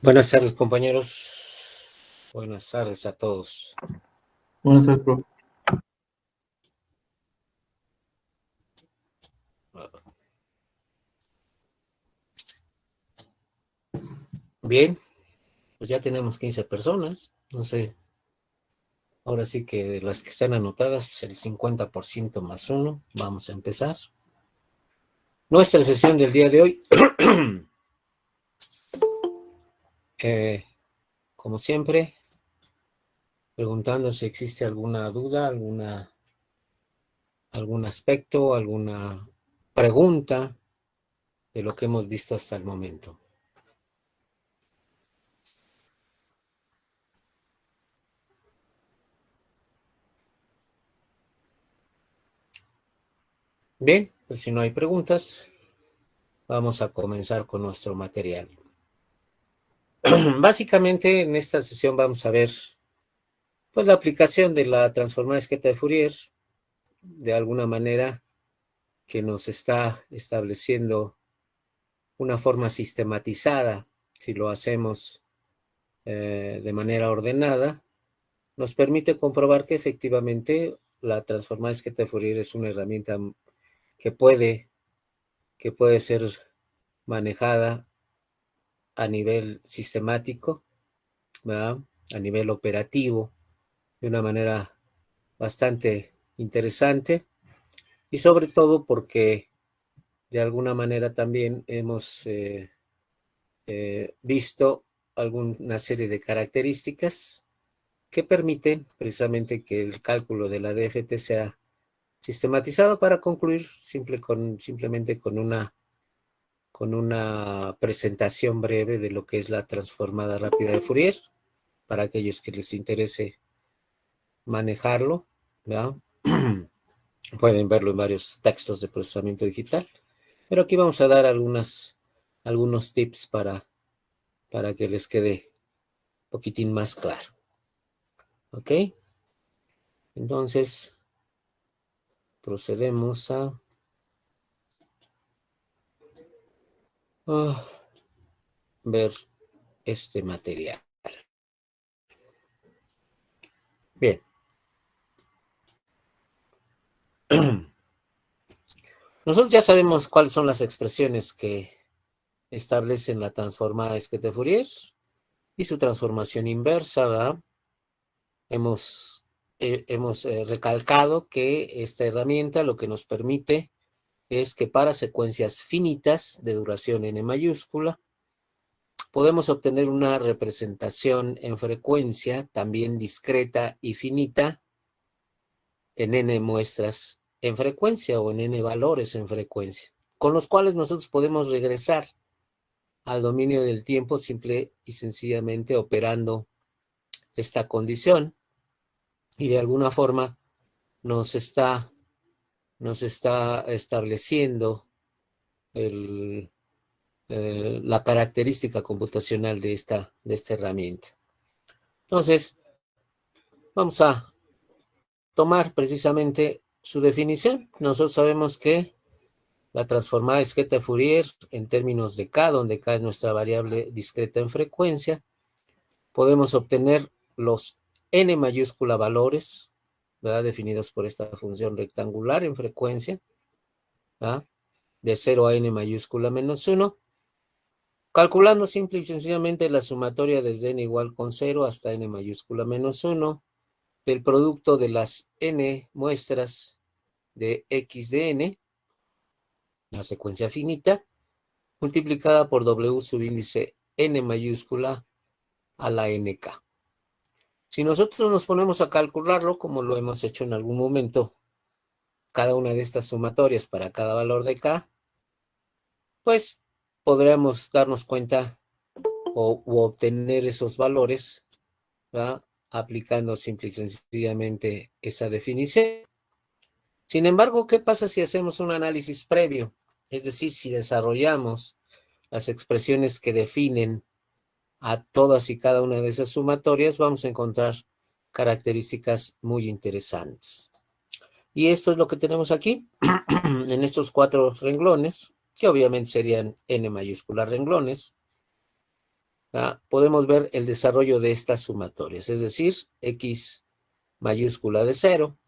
Buenas tardes, compañeros. Buenas tardes a todos. Buenas tardes, profe. Bien, pues ya tenemos 15 personas. No sé, ahora sí que de las que están anotadas, el 50% más uno. Vamos a empezar nuestra sesión del día de hoy. Como siempre, preguntando si existe alguna duda, algún aspecto, alguna pregunta de lo que hemos visto hasta el momento. Bien, pues si no hay preguntas, vamos a comenzar con nuestro material. Básicamente en esta sesión vamos a ver pues la aplicación de la transformada discreta de Fourier de alguna manera que nos está estableciendo una forma sistematizada. Si lo hacemos de manera ordenada, nos permite comprobar que efectivamente la transformada discreta de Fourier es una herramienta que puede ser manejada a nivel sistemático, ¿verdad? A nivel operativo, de una manera bastante interesante, y sobre todo porque de alguna manera también hemos visto alguna serie de características que permiten precisamente que el cálculo de la DFT sea sistematizado para concluir simplemente con una presentación breve de lo que es la transformada rápida de Fourier, para aquellos que les interese manejarlo, ¿verdad? Pueden verlo en varios textos de procesamiento digital, pero aquí vamos a dar algunos tips para que les quede un poquitín más claro. ¿Ok? Entonces, procedemos a ver este material. Bien. Nosotros ya sabemos cuáles son las expresiones que establecen la transformada discreta de Fourier y su transformación inversa, ¿verdad? Hemos recalcado que esta herramienta lo que nos permite es que para secuencias finitas de duración n mayúscula podemos obtener una representación en frecuencia también discreta y finita en n muestras en frecuencia o en n valores en frecuencia, con los cuales nosotros podemos regresar al dominio del tiempo simple y sencillamente operando esta condición, y de alguna forma nos está estableciendo la característica computacional de esta herramienta. Entonces, vamos a tomar precisamente su definición. Nosotros sabemos que la transformada discreta de Fourier, en términos de K, donde K es nuestra variable discreta en frecuencia, podemos obtener los n mayúscula valores, ¿verdad?, definidos por esta función rectangular en frecuencia, ¿verdad?, de 0 a n mayúscula menos 1, calculando simple y sencillamente la sumatoria desde n igual con 0 hasta n mayúscula menos 1 del producto de las n muestras de x de n, la secuencia finita, multiplicada por w subíndice n mayúscula a la nk. Si nosotros nos ponemos a calcularlo, como lo hemos hecho en algún momento, cada una de estas sumatorias para cada valor de k, pues podríamos darnos cuenta u obtener esos valores, ¿verdad?, aplicando simple y sencillamente esa definición. Sin embargo, ¿qué pasa si hacemos un análisis previo? Es decir, si desarrollamos las expresiones que definen a todas y cada una de esas sumatorias, vamos a encontrar características muy interesantes. Y esto es lo que tenemos aquí, en estos 4 renglones, que obviamente serían n mayúscula renglones. podemos ver el desarrollo de estas sumatorias, es decir, x mayúscula de 0,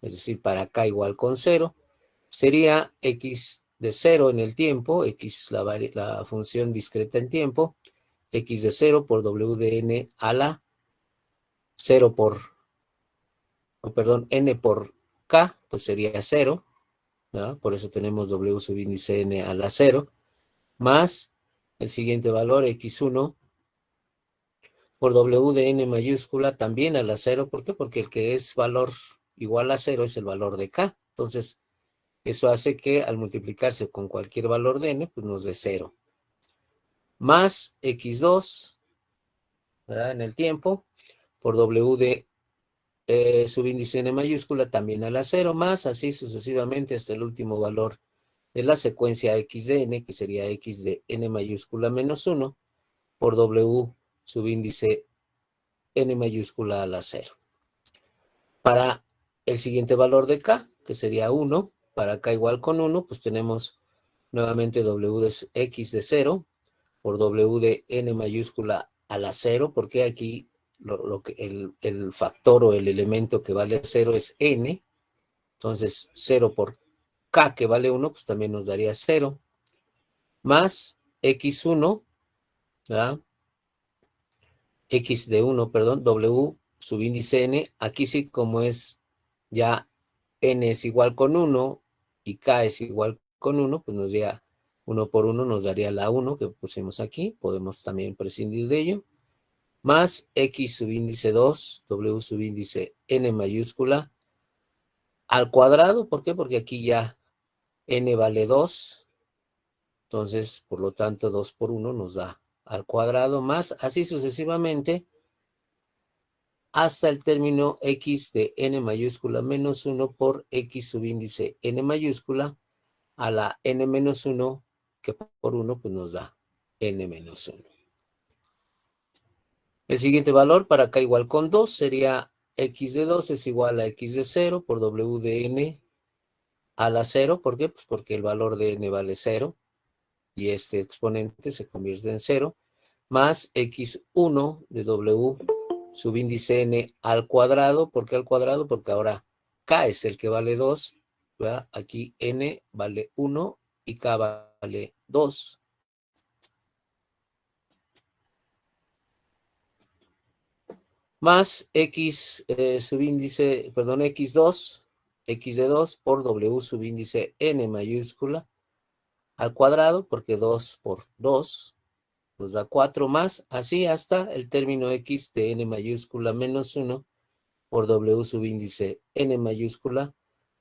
es decir, para k igual con 0, sería x de 0 en el tiempo, x la función discreta en tiempo, x de 0 por w de n a la 0 por, perdón, n por k, pues sería 0, ¿no? Por eso tenemos w subíndice n a la 0, más el siguiente valor, x1 por w de n mayúscula también a la 0. ¿Por qué? Porque el que es valor igual a 0 es el valor de k. Entonces, eso hace que al multiplicarse con cualquier valor de n, pues nos dé 0. Más x2, ¿verdad? En el tiempo, por w de subíndice n mayúscula también a la 0, más así sucesivamente hasta el último valor de la secuencia x de n, que sería x de n mayúscula menos 1, por w subíndice n mayúscula a la 0. Para el siguiente valor de k, que sería 1, para k igual con 1, pues tenemos nuevamente w de x de 0 por w de n mayúscula a la 0, porque aquí el factor o el elemento que vale 0 es n, entonces 0 por k que vale 1, pues también nos daría 0, más x1, ¿verdad? X de 1, perdón, w subíndice n, aquí sí como es ya n es igual con 1 y k es igual con 1, pues nos daría 1 por 1, nos daría la 1 que pusimos aquí, podemos también prescindir de ello, más x subíndice 2, w subíndice n mayúscula, al cuadrado. ¿Por qué? Porque aquí ya n vale 2, entonces por lo tanto 2 por 1 nos da al cuadrado, más así sucesivamente, hasta el término x de n mayúscula menos 1 por x subíndice n mayúscula a la n menos 1, que por 1 pues nos da n menos 1. El siguiente valor para k igual con 2 sería x de 2 es igual a x de 0 por w de n a la 0. ¿Por qué? Pues porque el valor de n vale 0 y este exponente se convierte en 0, más x1 de w subíndice n al cuadrado. ¿Por qué al cuadrado? Porque ahora k es el que vale 2, ¿verdad? Aquí n vale 1 y k vale 2. Más x subíndice, perdón, x2, x de 2 por w subíndice n mayúscula al cuadrado, porque 2 por 2 nos da 4, más así hasta el término x de n mayúscula menos 1 por w subíndice n mayúscula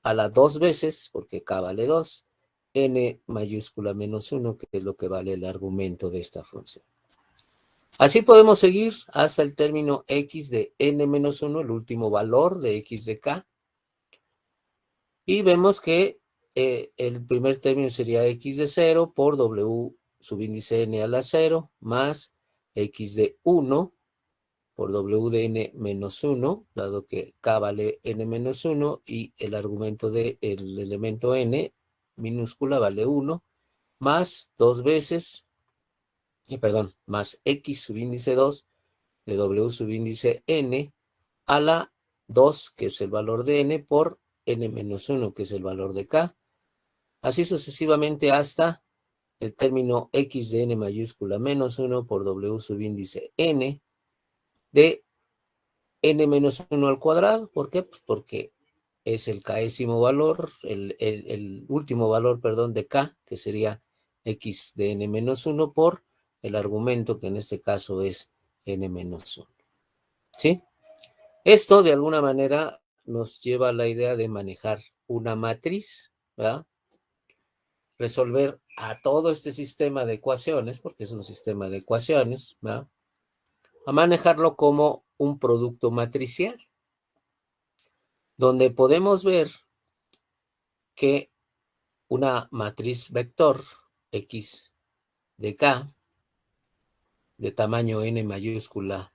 a la 2 veces, porque k vale 2, n mayúscula menos 1, que es lo que vale el argumento de esta función. Así podemos seguir hasta el término x de n menos 1, el último valor de x de k. Y vemos que el primer término sería x de 0 por w subíndice n a la 0, más x de 1 por w de n menos 1, dado que k vale n menos 1 y el argumento del elemento n minúscula vale 1, más 2 veces, más x subíndice 2 de w subíndice n a la 2, que es el valor de n, por n menos 1, que es el valor de k. Así sucesivamente hasta el término x de n mayúscula menos 1 por w subíndice n de n menos 1 al cuadrado. ¿Por qué? Pues porque es el késimo valor, el último valor, perdón, de k, que sería x de n menos 1 por el argumento, que en este caso es n menos 1. ¿Sí? Esto de alguna manera nos lleva a la idea de manejar una matriz, ¿verdad? Resolver a todo este sistema de ecuaciones, porque es un sistema de ecuaciones, ¿verdad? A manejarlo como un producto matricial, donde podemos ver que una matriz vector x de k de tamaño n mayúscula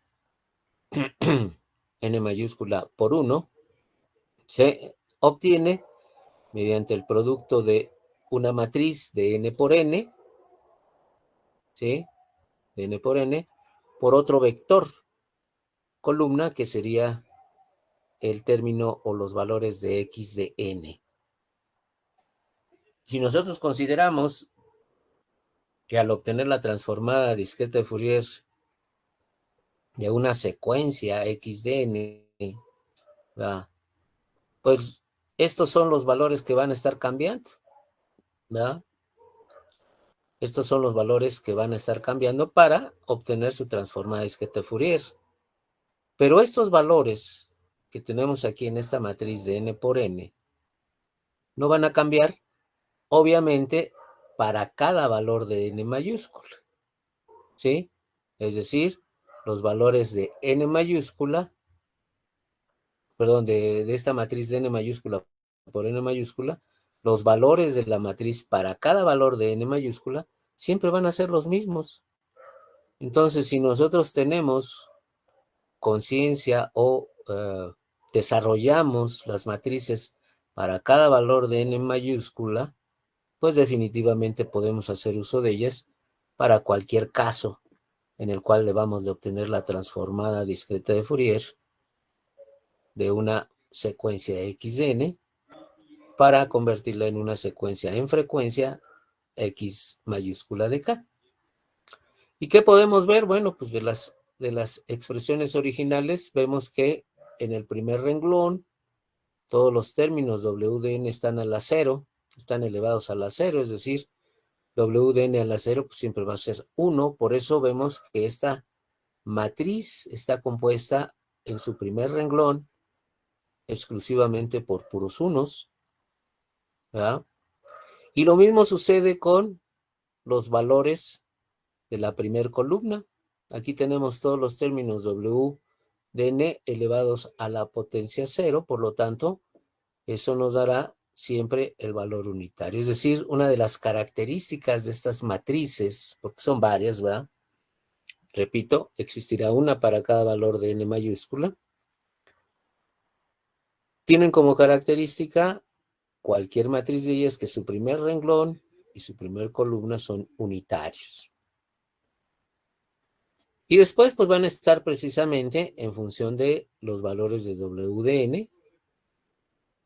n mayúscula por 1 se obtiene mediante el producto de una matriz de n por n, ¿sí? de n por n, por otro vector columna que sería el término o los valores de x de n. Si nosotros consideramos que al obtener la transformada discreta de Fourier de una secuencia x de n, ¿verdad?, pues estos son los valores que van a estar cambiando, ¿verdad? Estos son los valores que van a estar cambiando para obtener su transformada discreta de Fourier. Pero estos valores que tenemos aquí en esta matriz de n por n no van a cambiar, obviamente, para cada valor de n mayúscula, ¿sí? Es decir, los valores de n mayúscula, perdón, de esta matriz de n mayúscula por n mayúscula, los valores de la matriz para cada valor de n mayúscula siempre van a ser los mismos. Entonces, si nosotros tenemos conciencia o desarrollamos las matrices para cada valor de n mayúscula, pues definitivamente podemos hacer uso de ellas para cualquier caso en el cual debamos de obtener la transformada discreta de Fourier de una secuencia x de n para convertirla en una secuencia en frecuencia x mayúscula de k. ¿Y qué podemos ver? Bueno, pues de las expresiones originales vemos que en el primer renglón todos los términos w de n están a la cero, están elevados a la cero, es decir, w de n a la cero pues siempre va a ser 1, por eso vemos que esta matriz está compuesta en su primer renglón exclusivamente por puros unos, ¿verdad? Y lo mismo sucede con los valores de la primer columna. Aquí tenemos todos los términos w de n elevados a la potencia 0, por lo tanto, eso nos dará siempre el valor unitario. Es decir, una de las características de estas matrices, porque son varias, ¿verdad? Repito, existirá una para cada valor de n mayúscula. Tienen como característica cualquier matriz de ellas que su primer renglón y su primer columna son unitarios. Y después pues van a estar precisamente en función de los valores de w de n,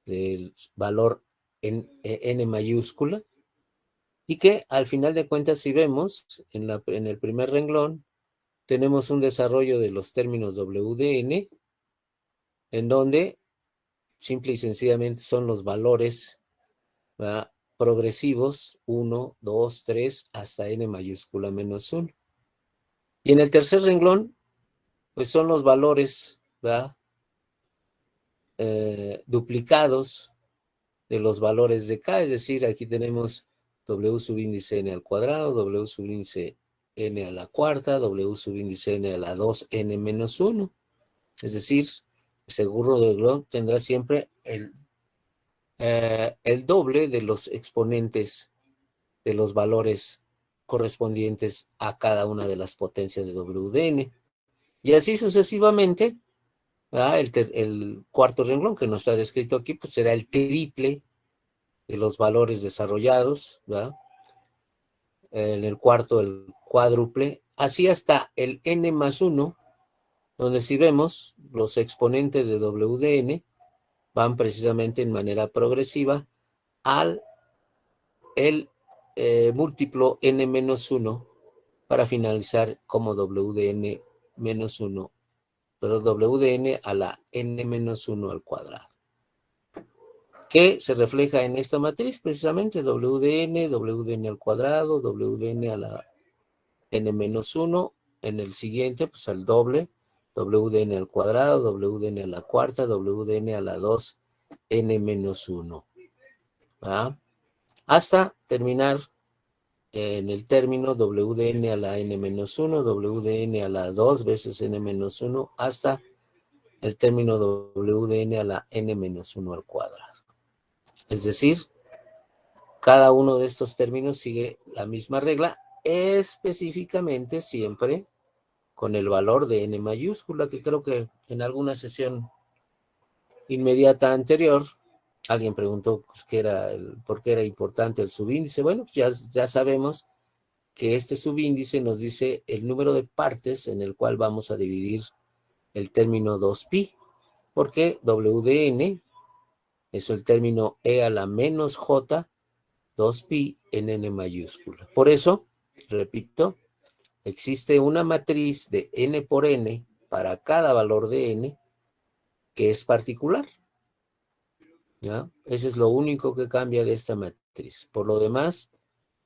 del valor en n mayúscula, y que al final de cuentas, si vemos en el primer renglón, tenemos un desarrollo de los términos w de n, en donde simple y sencillamente son los valores, ¿verdad?, progresivos, 1, 2, 3, hasta n mayúscula menos 1. Y en el tercer renglón, pues son los valores, ¿verdad?, duplicados de los valores de k, es decir, aquí tenemos w subíndice n al cuadrado, w subíndice n a la cuarta, w subíndice n a la 2n menos 1. Es decir, el segundo renglón tendrá siempre el doble de los exponentes de los valores correspondientes a cada una de las potencias de w de n. Y así sucesivamente, ¿verdad? El cuarto renglón, que no está descrito aquí, pues será el triple de los valores desarrollados, ¿verdad? En el cuarto, el cuádruple, así hasta el n más 1, donde si vemos los exponentes de w de n van precisamente en manera progresiva al el múltiplo n menos 1 para finalizar como w de n menos 1, pero w de n a la n menos 1 al cuadrado, que se refleja en esta matriz precisamente w de n al cuadrado, w de n a la n menos 1, en el siguiente pues al doble, w de n al cuadrado, w de n a la cuarta, w de n a la 2, n menos 1, ¿verdad?, hasta terminar en el término w de n a la n menos 1, w de n a la 2 veces n menos 1, hasta el término w de n a la n menos 1 al cuadrado. Es decir, cada uno de estos términos sigue la misma regla, específicamente siempre con el valor de n mayúscula, que creo que en alguna sesión inmediata anterior alguien preguntó pues, por qué era importante el subíndice. Bueno, pues ya sabemos que este subíndice nos dice el número de partes en el cual vamos a dividir el término 2pi, porque W de n es el término e a la menos j 2pi en n mayúscula. Por eso, repito, existe una matriz de n por n para cada valor de n que es particular, ¿ya? Ese es lo único que cambia de esta matriz. Por lo demás,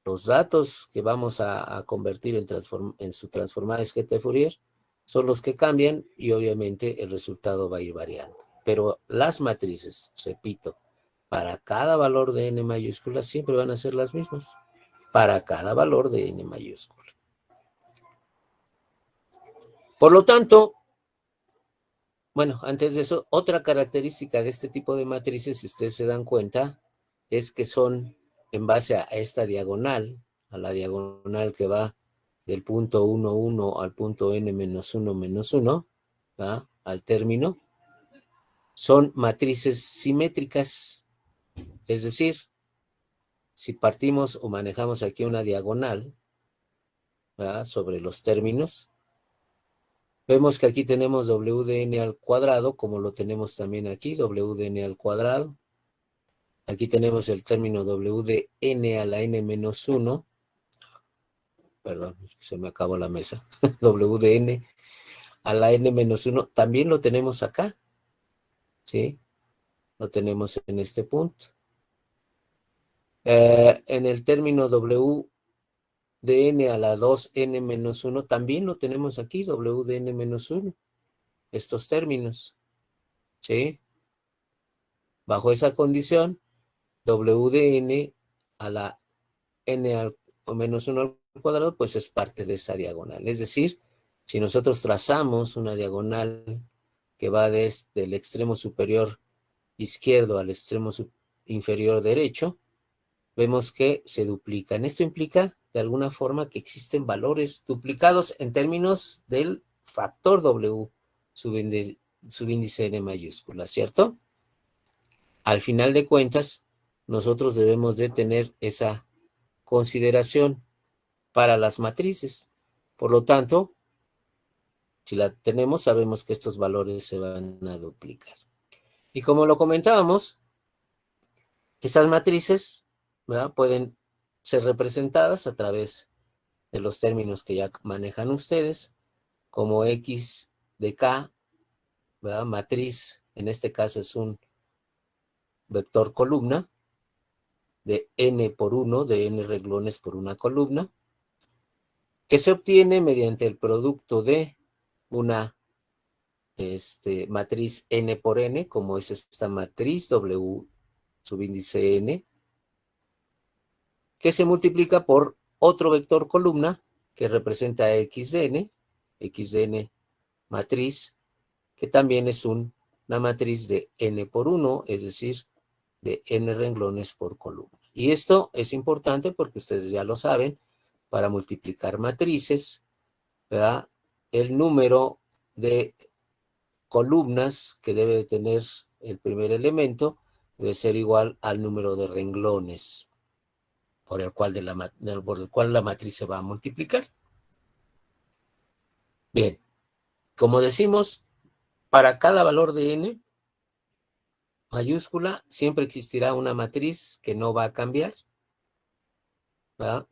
los datos que vamos a convertir en su transformada discreta de Fourier son los que cambian y obviamente el resultado va a ir variando. Pero las matrices, repito, para cada valor de n mayúscula siempre van a ser las mismas. Para cada valor de n mayúscula. Por lo tanto, bueno, antes de eso, otra característica de este tipo de matrices, si ustedes se dan cuenta, es que son en base a esta diagonal, a la diagonal que va del punto 1, 1 al punto n menos 1, menos 1, ¿va? Al término, son matrices simétricas. Es decir, si partimos o manejamos aquí una diagonal, ¿va? Sobre los términos, vemos que aquí tenemos W de n al cuadrado, como lo tenemos también aquí, W de n al cuadrado. Aquí tenemos el término W de n a la n menos 1. Perdón, es que se me acabó la mesa. W de n a la n menos 1. También lo tenemos acá. ¿Sí? Lo tenemos en este punto. En el término W de n a la 2n menos 1, también lo tenemos aquí, W de n menos 1. Estos términos. ¿Sí? Bajo esa condición, W de n a la n al o menos 1 al cuadrado, pues es parte de esa diagonal. Es decir, si nosotros trazamos una diagonal que va desde el extremo superior izquierdo al extremo inferior derecho, vemos que se duplican. Esto implica, de alguna forma, que existen valores duplicados en términos del factor W subíndice n mayúscula, ¿cierto? Al final de cuentas, nosotros debemos de tener esa consideración para las matrices. Por lo tanto, si la tenemos, sabemos que estos valores se van a duplicar. Y como lo comentábamos, estas matrices, ¿verdad?, pueden ser representadas a través de los términos que ya manejan ustedes, como X de K, ¿verdad? Matriz, en este caso es un vector columna, de n por 1, de n renglones por una columna, que se obtiene mediante el producto de una matriz n por n, como es esta matriz W subíndice n, que se multiplica por otro vector columna que representa x de n matriz, que también es una matriz de n por 1, es decir, de n renglones por columna. Y esto es importante porque ustedes ya lo saben, para multiplicar matrices, ¿verdad?, el número de columnas que debe tener el primer elemento debe ser igual al número de renglones por el cual la matriz se va a multiplicar. Bien, como decimos, para cada valor de n mayúscula siempre existirá una matriz que no va a cambiar, ¿verdad?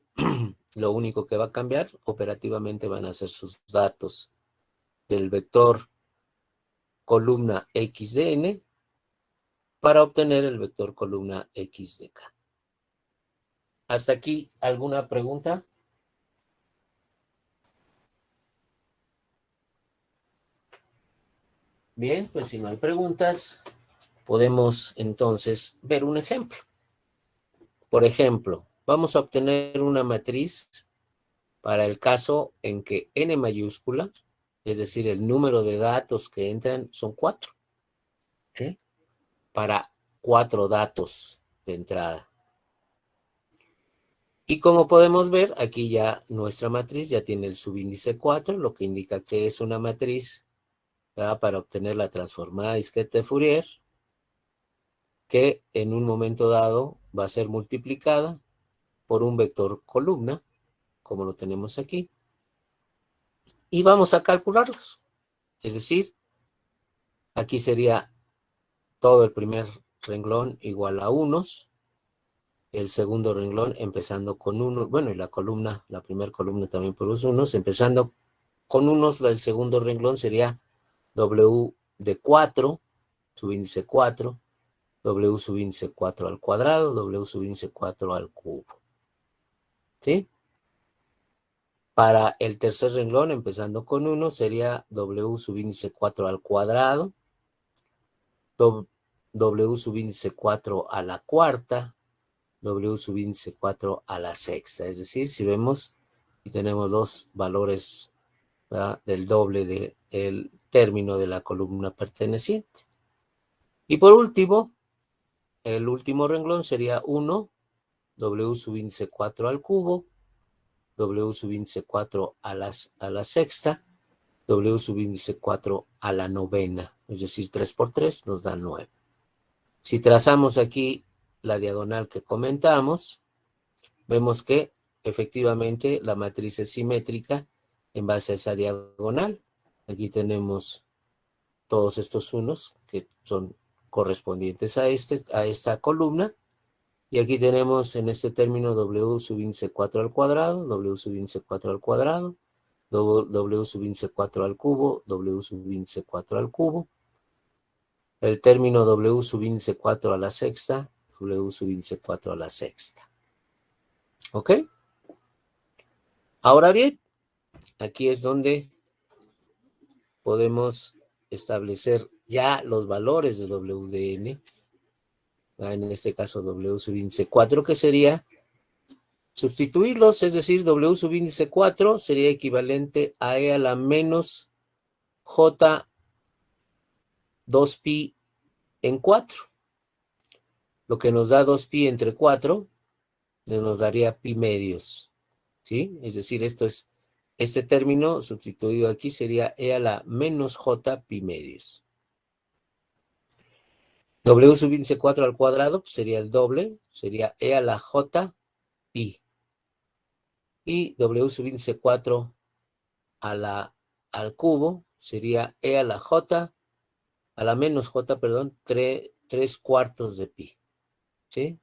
Lo único que va a cambiar operativamente van a ser sus datos del vector columna x de n para obtener el vector columna x de k. ¿Hasta aquí alguna pregunta? Bien, pues si no hay preguntas, podemos entonces ver un ejemplo. Por ejemplo, vamos a obtener una matriz para el caso en que n mayúscula, es decir, el número de datos que entran son 4. ¿Sí? Para 4 datos de entrada. Y como podemos ver, aquí ya nuestra matriz ya tiene el subíndice 4, lo que indica que es una matriz, ¿verdad?, para obtener la transformada discreta de Fourier, que en un momento dado va a ser multiplicada por un vector columna, como lo tenemos aquí. Y vamos a calcularlos. Es decir, aquí sería todo el primer renglón igual a unos, el segundo renglón empezando con 1, bueno, y la columna, la primera columna también por los unos, empezando con unos, el segundo renglón sería W de 4, subíndice 4, W subíndice 4 al cuadrado, W subíndice 4 al cubo. ¿Sí? Para el tercer renglón, empezando con 1, sería W subíndice 4 al cuadrado, W subíndice 4 a la cuarta, W subíndice 4 a la sexta. Es decir, si vemos, y tenemos dos valores, ¿verdad?, del doble del término de la columna perteneciente. Y por último, el último renglón sería 1, W subíndice 4 al cubo, W subíndice 4 a la sexta, W subíndice 4 a la novena. Es decir, 3 por 3 nos da 9. Si trazamos aquí la diagonal que comentamos, vemos que efectivamente la matriz es simétrica en base a esa diagonal. Aquí tenemos todos estos unos que son correspondientes a esta columna. Y aquí tenemos en este término W subíndice 4 al cuadrado, W subíndice 4 al cuadrado, W subíndice 4 al cubo, W subíndice 4 al cubo. El término W subíndice 4 a la sexta, W subíndice 4 a la sexta. ¿Ok? Ahora bien, aquí es donde podemos establecer ya los valores de W de n. En este caso W subíndice 4, que sería sustituirlos, es decir, W subíndice 4 sería equivalente a E a la menos J 2pi en 4. Lo que nos da 2pi entre 4 nos daría pi medios. ¿Sí? Es decir, este término sustituido aquí sería E a la menos J pi medios. W subíndice 4 al cuadrado pues sería el doble, sería E a la J pi. Y W subíndice 4 al cubo sería E a la J, a la menos J, perdón, 3 cuartos de pi. ¿Sí?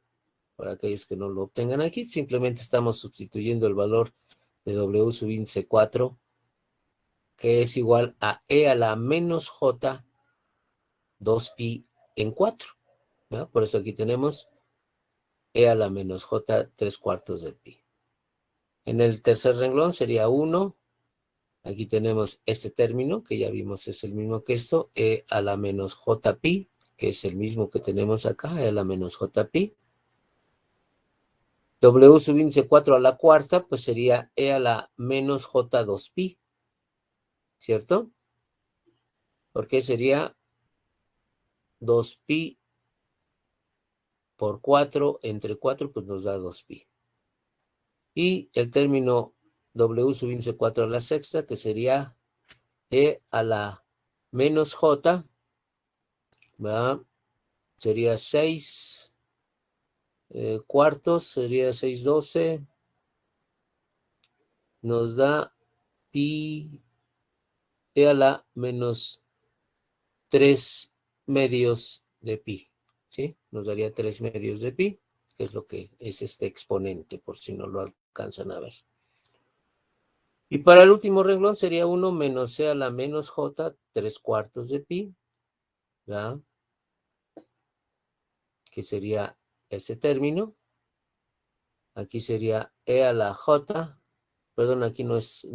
Para aquellos que no lo obtengan aquí, simplemente estamos sustituyendo el valor de W subíndice 4, que es igual a E a la menos J 2pi en 4. ¿No? Por eso aquí tenemos E a la menos J 3 cuartos de pi. En el tercer renglón sería 1. Aquí tenemos este término, que ya vimos es el mismo que esto, E a la menos J pi, que es el mismo que tenemos acá, E a la menos J pi. W subíndice 4 a la cuarta, pues sería E a la menos J 2pi, ¿cierto? Porque sería 2pi por 4 entre 4, pues nos da 2pi. Y el término W subíndice 4 a la sexta, que sería E a la menos J, ¿verdad? Sería 6 cuartos, sería 6/12. Nos da pi E a la menos 3 medios de pi. ¿Sí? Nos daría 3 medios de pi, que es lo que es este exponente, por si no lo alcanzan a ver. Y para el último renglón sería 1 menos E a la menos J 3 cuartos de pi, ¿verdad? Que sería ese término. Aquí sería E a la J, perdón, aquí no es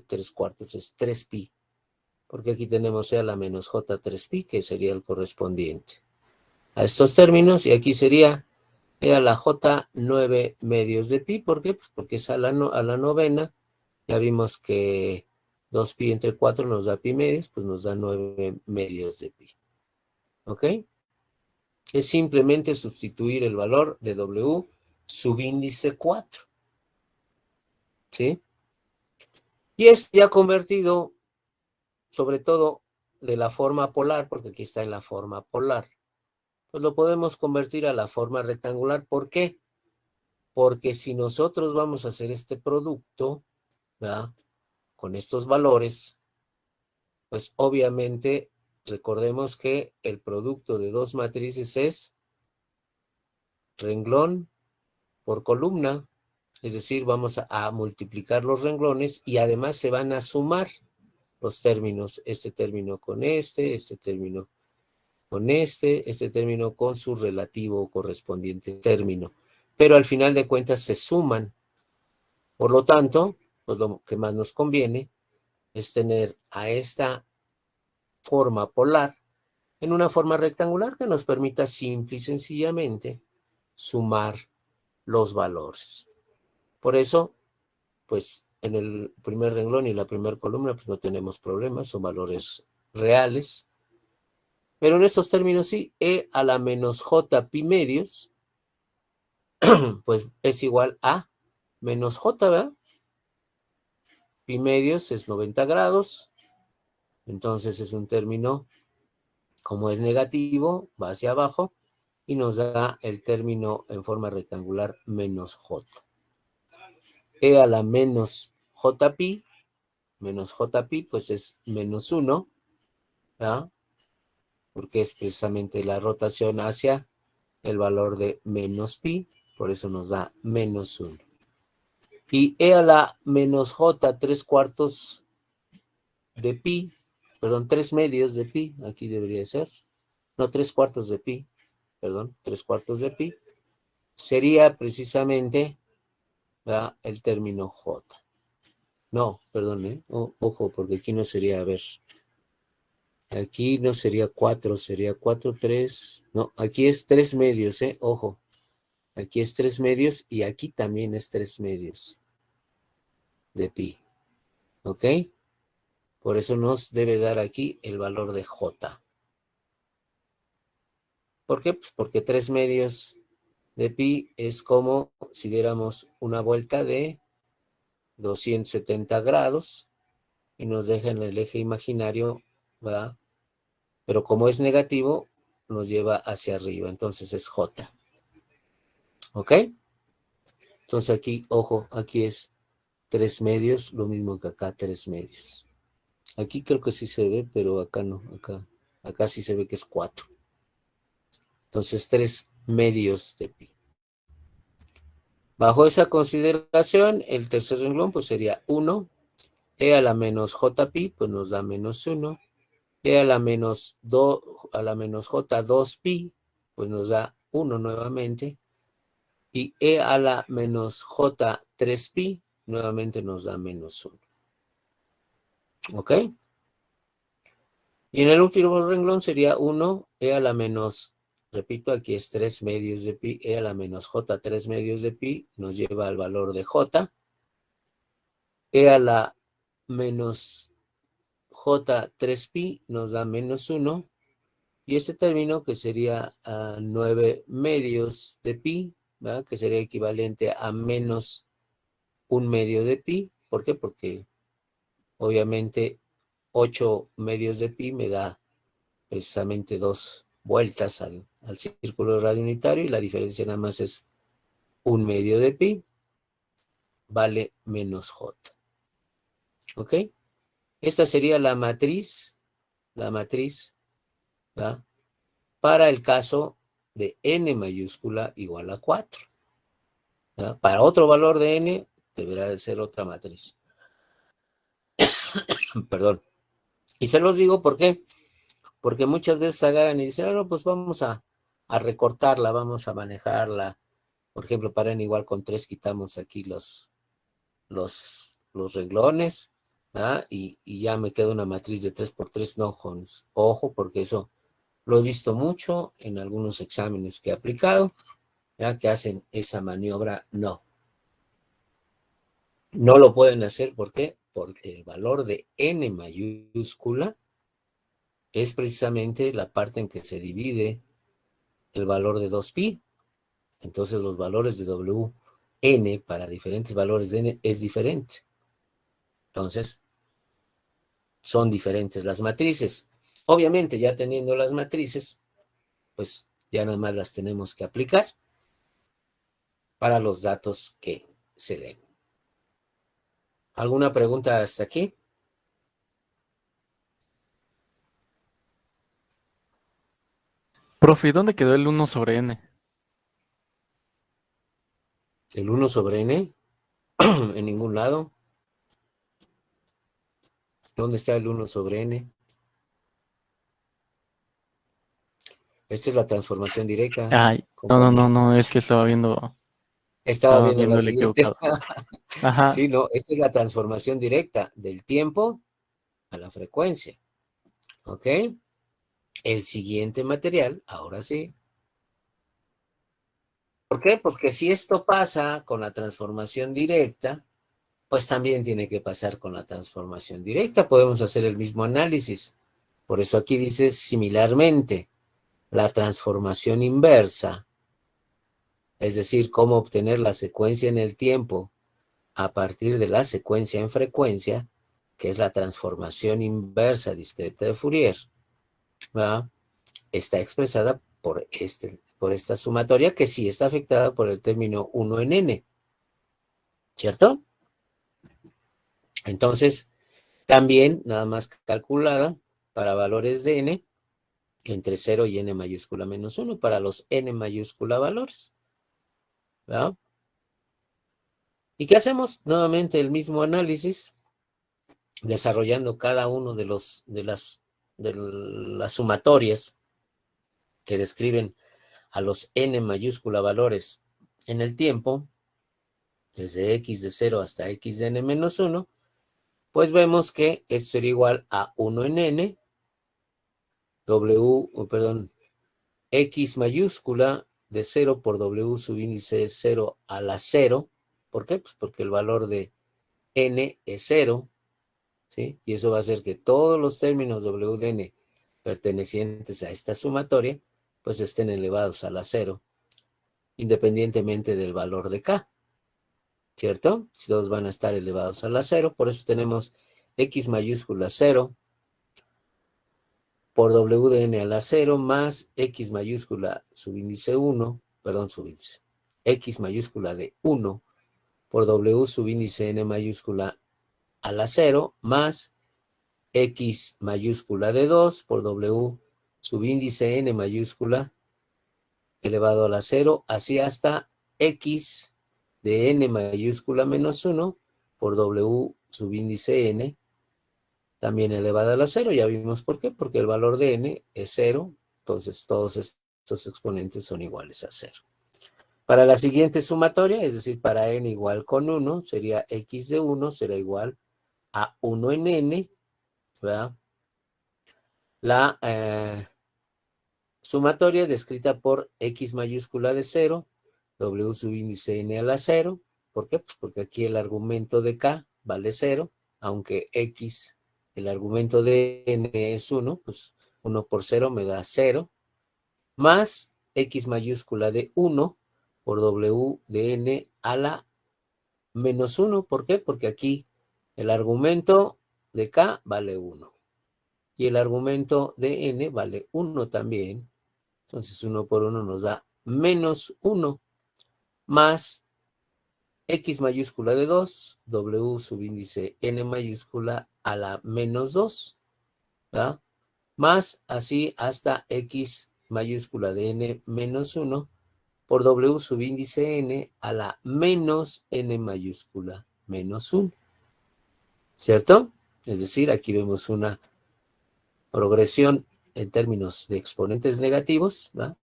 3 cuartos, es 3pi, porque aquí tenemos E a la menos J 3pi, que sería el correspondiente a estos términos, y aquí sería E a la J 9 medios de pi. ¿Por qué? Pues porque es a la novena. Ya vimos que 2pi entre 4 nos da pi medios, pues nos da 9 medios de pi. ¿Ok? Es simplemente sustituir el valor de W subíndice 4. ¿Sí? Y es ya convertido, sobre todo, de la forma polar, porque aquí está en la forma polar. Pues lo podemos convertir a la forma rectangular. ¿Por qué? porque si nosotros vamos a hacer este producto, ¿verdad?, con estos valores, pues obviamente recordemos que el producto de dos matrices es renglón por columna, es decir, vamos a multiplicar los renglones y además se van a sumar los términos, este término con este término con este término con su relativo o correspondiente término, pero al final de cuentas se suman. Por lo tanto, pues lo que más nos conviene es tener a esta forma polar en una forma rectangular que nos permita simple y sencillamente sumar los valores. Por eso, pues en el primer renglón y la primera columna, pues no tenemos problemas, son valores reales. Pero en estos términos sí, e a la menos j pi medios, pues es igual a menos j, ¿verdad? Pi medios es 90 grados, entonces es un término, como es negativo, va hacia abajo, y nos da el término en forma rectangular menos j. E a la menos jpi, pues es menos 1, ¿verdad?, porque es precisamente la rotación hacia el valor de menos pi, por eso nos da menos 1. Y e a la menos j 3/4 de pi, perdón, 3/2 de pi, aquí debería ser, no, 3/4 de pi, perdón, 3/4 de pi, sería precisamente, ¿verdad?, el término j. No, perdón, ojo, porque aquí no sería, a ver, aquí no sería 4, sería 4, 3, no, aquí es 3/2, ojo, aquí es 3/2 y aquí también es 3/2 de pi, ¿ok? Por eso nos debe dar aquí el valor de j. ¿Por qué? Pues porque 3/2 de pi es como si diéramos una vuelta de 270 grados y nos deja en el eje imaginario, ¿verdad? Pero como es negativo, nos lleva hacia arriba, entonces es j. ¿Ok? Entonces aquí, ojo, aquí es 3/2, lo mismo que acá 3/2. Aquí creo que sí se ve, pero acá no, acá sí se ve que es 4. Entonces 3/2 de pi. Bajo esa consideración, el tercer renglón pues sería 1, e a la menos j pi, pues nos da menos 1, e a la menos j 2 pi, pues nos da 1 nuevamente, y e a la menos j 3 pi, nuevamente nos da menos 1. ¿Ok? Y en el último renglón sería 1, e a la menos, repito, aquí es 3/2 de pi, e a la menos j 3/2 de pi, nos lleva al valor de j, e a la menos j 3pi nos da menos 1, y este término que sería 9/2 de pi, ¿verdad?, que sería equivalente a menos 1/2 de pi. ¿Por qué? Porque obviamente 8/2 de pi me da precisamente 2 vueltas al círculo radio unitario, y la diferencia nada más es 1/2 de pi, vale menos j. ¿Ok? Esta sería la matriz, ¿verdad?, para el caso de n mayúscula igual a 4. ¿Verdad? Para otro valor de n, deberá de ser otra matriz. Perdón. Y se los digo, ¿por qué? Porque muchas veces agarran y dicen, no, pues vamos a recortarla, vamos a manejarla. Por ejemplo, para n igual con 3 quitamos aquí los renglones, ¿verdad? Y ya me queda una matriz de 3×3. No, Jones, ojo, porque eso lo he visto mucho en algunos exámenes que he aplicado, ¿ya?, que hacen esa maniobra. No lo pueden hacer. ¿Por qué? Porque el valor de n mayúscula es precisamente la parte en que se divide el valor de 2pi. Entonces los valores de wn para diferentes valores de n es diferente. Entonces son diferentes las matrices. Obviamente, ya teniendo las matrices, pues ya nada más las tenemos que aplicar. para los datos que se den. ¿Alguna pregunta hasta aquí? Profe, ¿dónde quedó el 1/n? ¿El 1 sobre n? En ningún lado. ¿Dónde está el 1 sobre n? Esta es la transformación directa, Ay, compañero. no, es que Estaba estaba viendo la viendo el siguiente. equivocado. Ajá, Sí, no, esta es la transformación directa del tiempo a la frecuencia. ¿Ok? El siguiente material, ahora sí. ¿Por qué? Porque si esto pasa con la transformación directa, pues también tiene que pasar con la transformación directa. Podemos hacer el mismo análisis. Por eso aquí dice similarmente, la transformación inversa, es decir, cómo obtener la secuencia en el tiempo a partir de la secuencia en frecuencia, que es la transformación inversa discreta de Fourier, ¿verdad? Está expresada por esta sumatoria que sí está afectada por el término 1 en n, ¿cierto? Entonces, también nada más calculada para valores de n entre 0 y n mayúscula menos 1 para los n mayúscula valores, ¿verdad? ¿Y qué hacemos? Nuevamente el mismo análisis, desarrollando cada uno de las sumatorias que describen a los n mayúscula valores en el tiempo, desde x de 0 hasta x de n menos 1, pues vemos que esto sería igual a 1 en n, x mayúscula de 0 por w subíndice 0 a la 0. ¿Por qué? Pues porque el valor de n es 0, ¿sí? Y eso va a hacer que todos los términos w de n pertenecientes a esta sumatoria, pues estén elevados a la 0, independientemente del valor de k, ¿cierto? Si todos van a estar elevados a la 0, por eso tenemos x mayúscula 0 por w de n a la 0 más x mayúscula subíndice 1, perdón, subíndice, x mayúscula de 1 por w subíndice n mayúscula a la 0 más x mayúscula de 2 por w subíndice n mayúscula elevado a la 0, así hasta x de n mayúscula menos 1 por w subíndice n también elevada a la 0. Ya vimos por qué, porque el valor de n es 0, entonces todos estos exponentes son iguales a 0. Para la siguiente sumatoria, es decir, para n igual con 1, sería x de 1 será igual a 1 en n, ¿verdad? La sumatoria descrita por x mayúscula de 0, w subíndice n a la 0. ¿Por qué? Pues porque aquí el argumento de k vale 0, aunque x, el argumento de n es 1, pues 1 por 0 me da 0, más x mayúscula de 1 por w de n a la menos 1. ¿Por qué? Porque aquí el argumento de k vale 1 y el argumento de n vale 1 también. Entonces 1 por 1 nos da menos 1 más x mayúscula de 2, w subíndice n mayúscula a la menos 2, ¿verdad? Más así hasta x mayúscula de n menos 1 por w subíndice n a la menos n mayúscula menos 1, ¿cierto? Es decir, aquí vemos una progresión en términos de exponentes negativos, ¿verdad?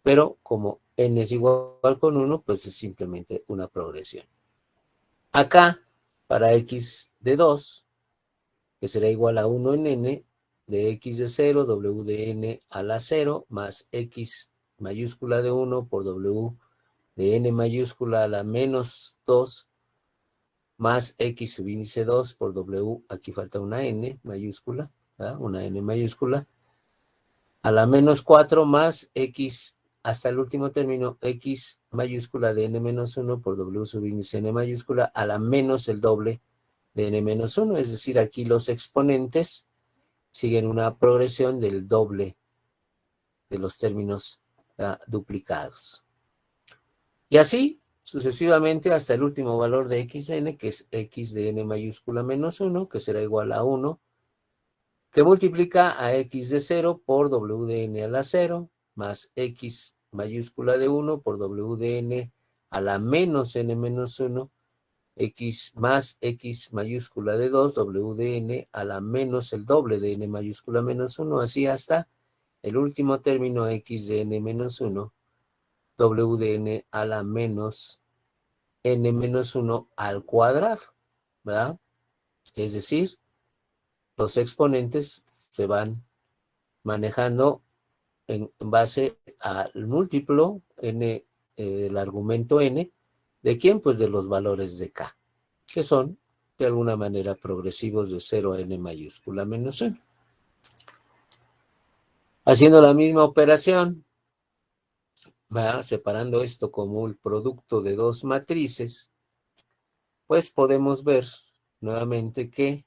Pero como n es igual con 1, pues es simplemente una progresión. Acá, para x de 2, que será igual a 1 en n, de x de 0, w de n a la 0, más x mayúscula de 1 por w de n mayúscula a la menos 2, más x subíndice 2 por w, aquí falta una n mayúscula, ¿verdad? Una n mayúscula, a la menos 4 más x hasta el último término, x mayúscula de n menos 1 por w subíndice n mayúscula a la menos el doble de n menos 1. Es decir, aquí los exponentes siguen una progresión del doble de los términos duplicados. Y así sucesivamente hasta el último valor de xn, que es x de n mayúscula menos 1, que será igual a 1, que multiplica a x de 0 por w de n a la 0, más x mayúscula de 1 por w de n a la menos n menos 1, x más x mayúscula de 2, w de n a la menos el doble de n mayúscula menos 1, así hasta el último término x de n menos 1, w de n a la menos n menos 1 al cuadrado, ¿verdad? Es decir, los exponentes se van manejando en base al múltiplo n, el argumento n, ¿de quién? Pues de los valores de k, que son de alguna manera progresivos de 0 a n mayúscula menos 1. Haciendo la misma operación, ¿verdad? Separando esto como el producto de dos matrices, pues podemos ver nuevamente que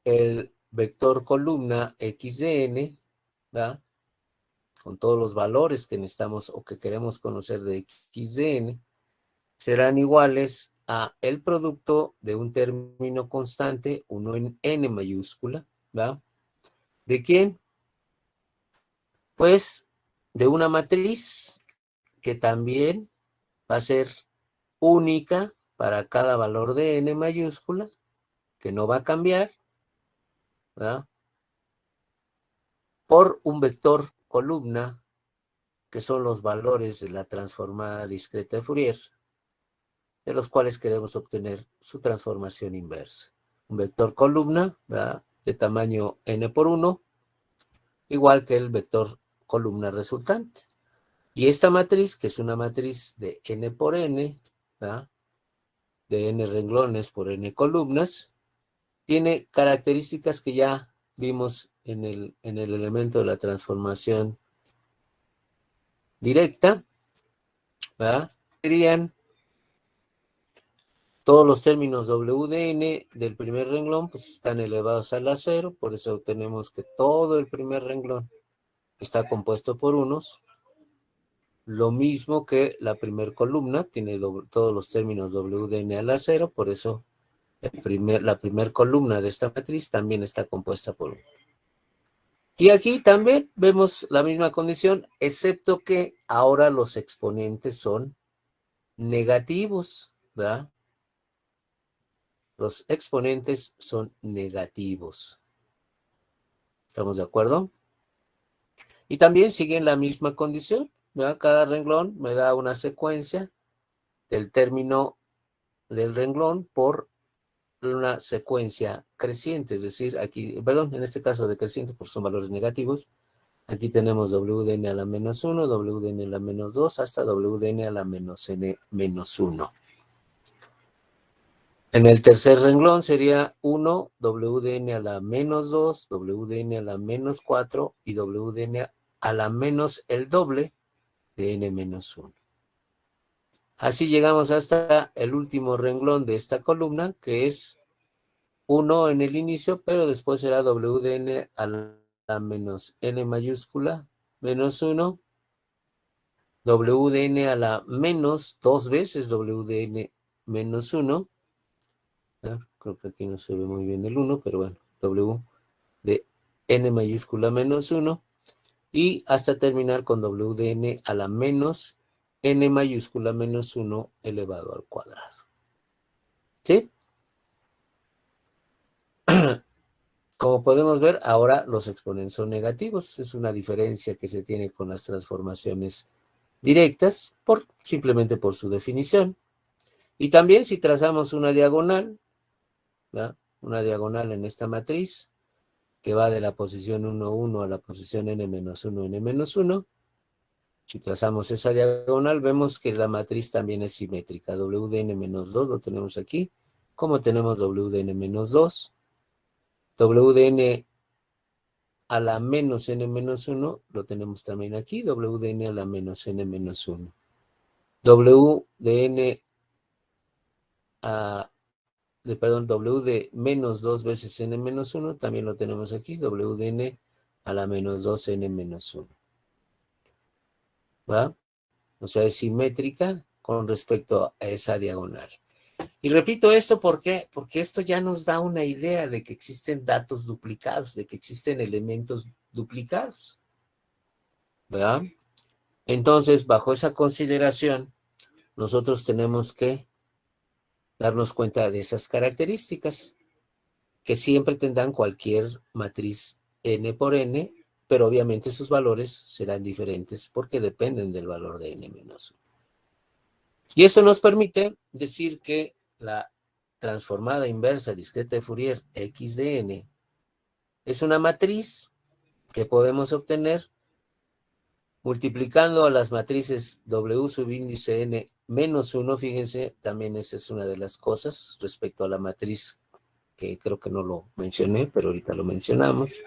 el vector columna x de n, ¿verdad? Con todos los valores que necesitamos o que queremos conocer de x de n, serán iguales a el producto de un término constante, uno en n mayúscula, ¿verdad? ¿De quién? Pues de una matriz que también va a ser única para cada valor de n mayúscula, que no va a cambiar, ¿verdad? Por un vector columna, que son los valores de la transformada discreta de Fourier, de los cuales queremos obtener su transformación inversa. Un vector columna, ¿verdad? De tamaño n por 1, igual que el vector columna resultante. Y esta matriz, que es una matriz de n por n, ¿verdad? De n renglones por n columnas, tiene características que ya vimos en el elemento de la transformación directa, ¿verdad? Serían todos los términos w de n del primer renglón, pues están elevados a la 0, por eso tenemos que todo el primer renglón está compuesto por unos. Lo mismo que la primer columna, tiene todos los términos w de n a la 0, por eso la primer columna de esta matriz también está compuesta por 1. Y aquí también vemos la misma condición, excepto que ahora los exponentes son negativos, ¿verdad? Los exponentes son negativos. ¿Estamos de acuerdo? Y también siguen la misma condición, ¿verdad? Cada renglón me da una secuencia del término del renglón por una secuencia creciente, es decir, aquí, perdón, en este caso decreciente porque son valores negativos. Aquí tenemos w de n a la menos 1, w de n a la menos 2, hasta w de n a la menos n menos 1. En el tercer renglón sería 1, w de n a la menos 2, w de n a la menos 4 y w de n a la menos el doble de n menos 1. Así llegamos hasta el último renglón de esta columna, que es 1 en el inicio, pero después será w de n a la menos n mayúscula menos 1, w de n a la menos 2 veces w de n menos 1. Creo que aquí no se ve muy bien el 1, pero bueno, w de n mayúscula menos 1, y hasta terminar con w de n a la menos n mayúscula menos 1 elevado al cuadrado. ¿Sí? Como podemos ver, ahora los exponentes son negativos. Es una diferencia que se tiene con las transformaciones directas, simplemente por su definición. Y también si trazamos una diagonal, ¿verdad? Una diagonal en esta matriz, que va de la posición 1, 1 a la posición n-1, n-1. Si trazamos esa diagonal, vemos que la matriz también es simétrica. W de n-2 lo tenemos aquí, como tenemos W de n-2. W de n a la menos n-1 lo tenemos también aquí. W de n a la menos n-1. W de n W de menos 2 veces n-1 también lo tenemos aquí. W de n a la menos 2 n-1. ¿Va? o sea, es simétrica con respecto a esa diagonal. Y repito esto, ¿por qué? Porque esto ya nos da una idea de que existen datos duplicados, de que existen elementos duplicados, ¿verdad? Entonces, bajo esa consideración, nosotros tenemos que darnos cuenta de esas características, que siempre tendrán cualquier matriz n por n, pero obviamente sus valores serán diferentes porque dependen del valor de n menos 1. Y eso nos permite decir que la transformada inversa discreta de Fourier x de n es una matriz que podemos obtener multiplicando a las matrices W subíndice n menos 1, fíjense, también esa es una de las cosas respecto a la matriz que creo que no lo mencioné, pero ahorita lo mencionamos.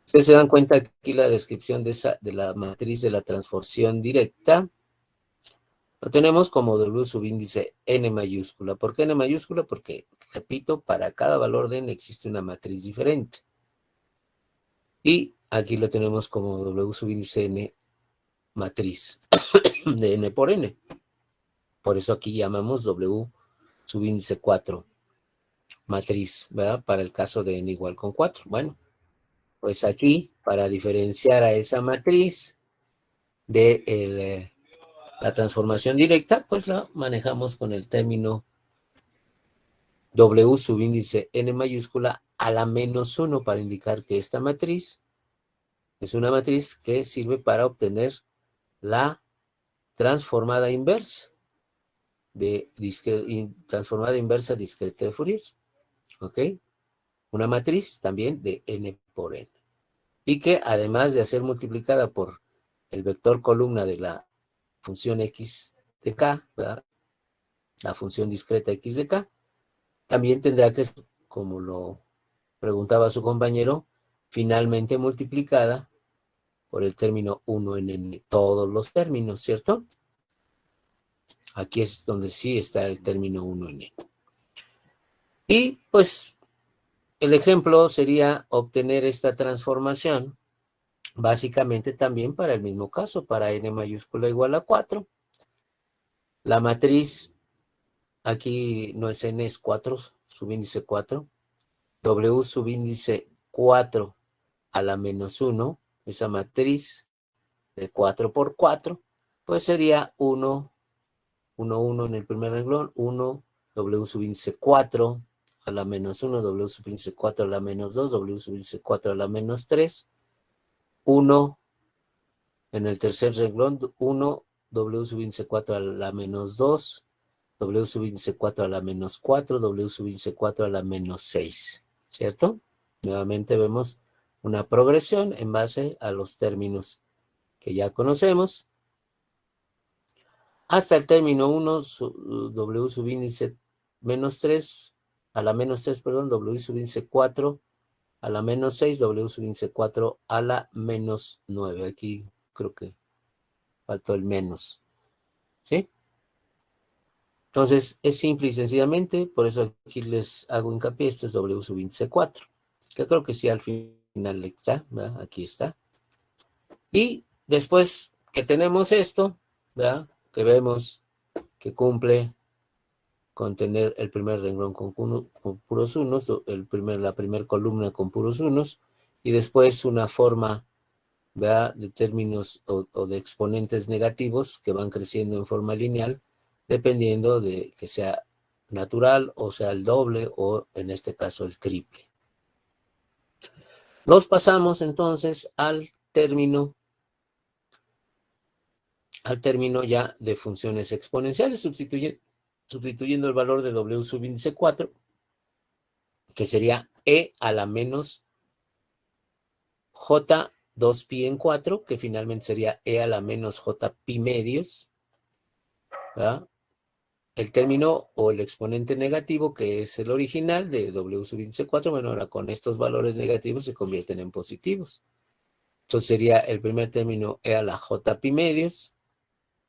Ustedes se dan cuenta aquí la descripción de la matriz de la transformación directa. Lo tenemos como W subíndice n mayúscula. ¿Por qué n mayúscula? Porque, repito, para cada valor de n existe una matriz diferente. Y aquí lo tenemos como W subíndice n matriz de n por n. Por eso aquí llamamos W subíndice 4 matriz, ¿verdad? Para el caso de n igual con 4. Bueno, pues aquí, para diferenciar a esa matriz de la transformación directa, pues la manejamos con el término W subíndice n mayúscula a la menos 1 para indicar que esta matriz es una matriz que sirve para obtener la transformada inversa transformada inversa discreta de Fourier. ¿Ok? Una matriz también de n por n. Y que además de ser multiplicada por el vector columna de la función x de k, ¿verdad? La función discreta x de k, también tendrá que, como lo preguntaba su compañero, finalmente multiplicada por el término 1 en n, todos los términos, ¿cierto? Aquí es donde sí está el término 1 en n. Y pues el ejemplo sería obtener esta transformación básicamente también para el mismo caso, para n mayúscula igual a 4. La matriz aquí no es n, es 4, subíndice 4. W subíndice 4 a la menos 1, esa matriz de 4 por 4, pues sería 1, 1, 1 en el primer renglón, 1, W subíndice 4 a la menos 1, W subíndice 4 a la menos 2, W subíndice 4 a la menos 3, 1 en el tercer renglón, 1, W subíndice 4 a la menos 2, W subíndice 4 a la menos 4, W subíndice 4 a la menos 6, ¿cierto? Nuevamente vemos una progresión en base a los términos que ya conocemos. Hasta el término 1, W subíndice menos 3, a la menos 3, perdón, W subíndice 4 a la menos 6, W subíndice 4 a la menos 9. Aquí creo que faltó el menos, ¿sí? Entonces, es simple y sencillamente, por eso aquí les hago hincapié, esto es W subíndice 4, que creo que sí al final está, ¿verdad? Aquí está. Y después que tenemos esto, ¿verdad? Que vemos que cumple con tener el primer renglón con puros unos, la primera columna con puros unos, y después una forma, ¿verdad?, de términos o de exponentes negativos que van creciendo en forma lineal, dependiendo de que sea natural, o sea el doble, o en este caso el triple. Nos pasamos entonces al término ya de funciones exponenciales, sustituyendo el valor de W subíndice 4, que sería E a la menos J 2pi en 4, que finalmente sería E a la menos J pi medios, ¿verdad? El término o el exponente negativo, que es el original de W subíndice 4, bueno, ahora con estos valores negativos se convierten en positivos. Entonces sería el primer término E a la J pi medios,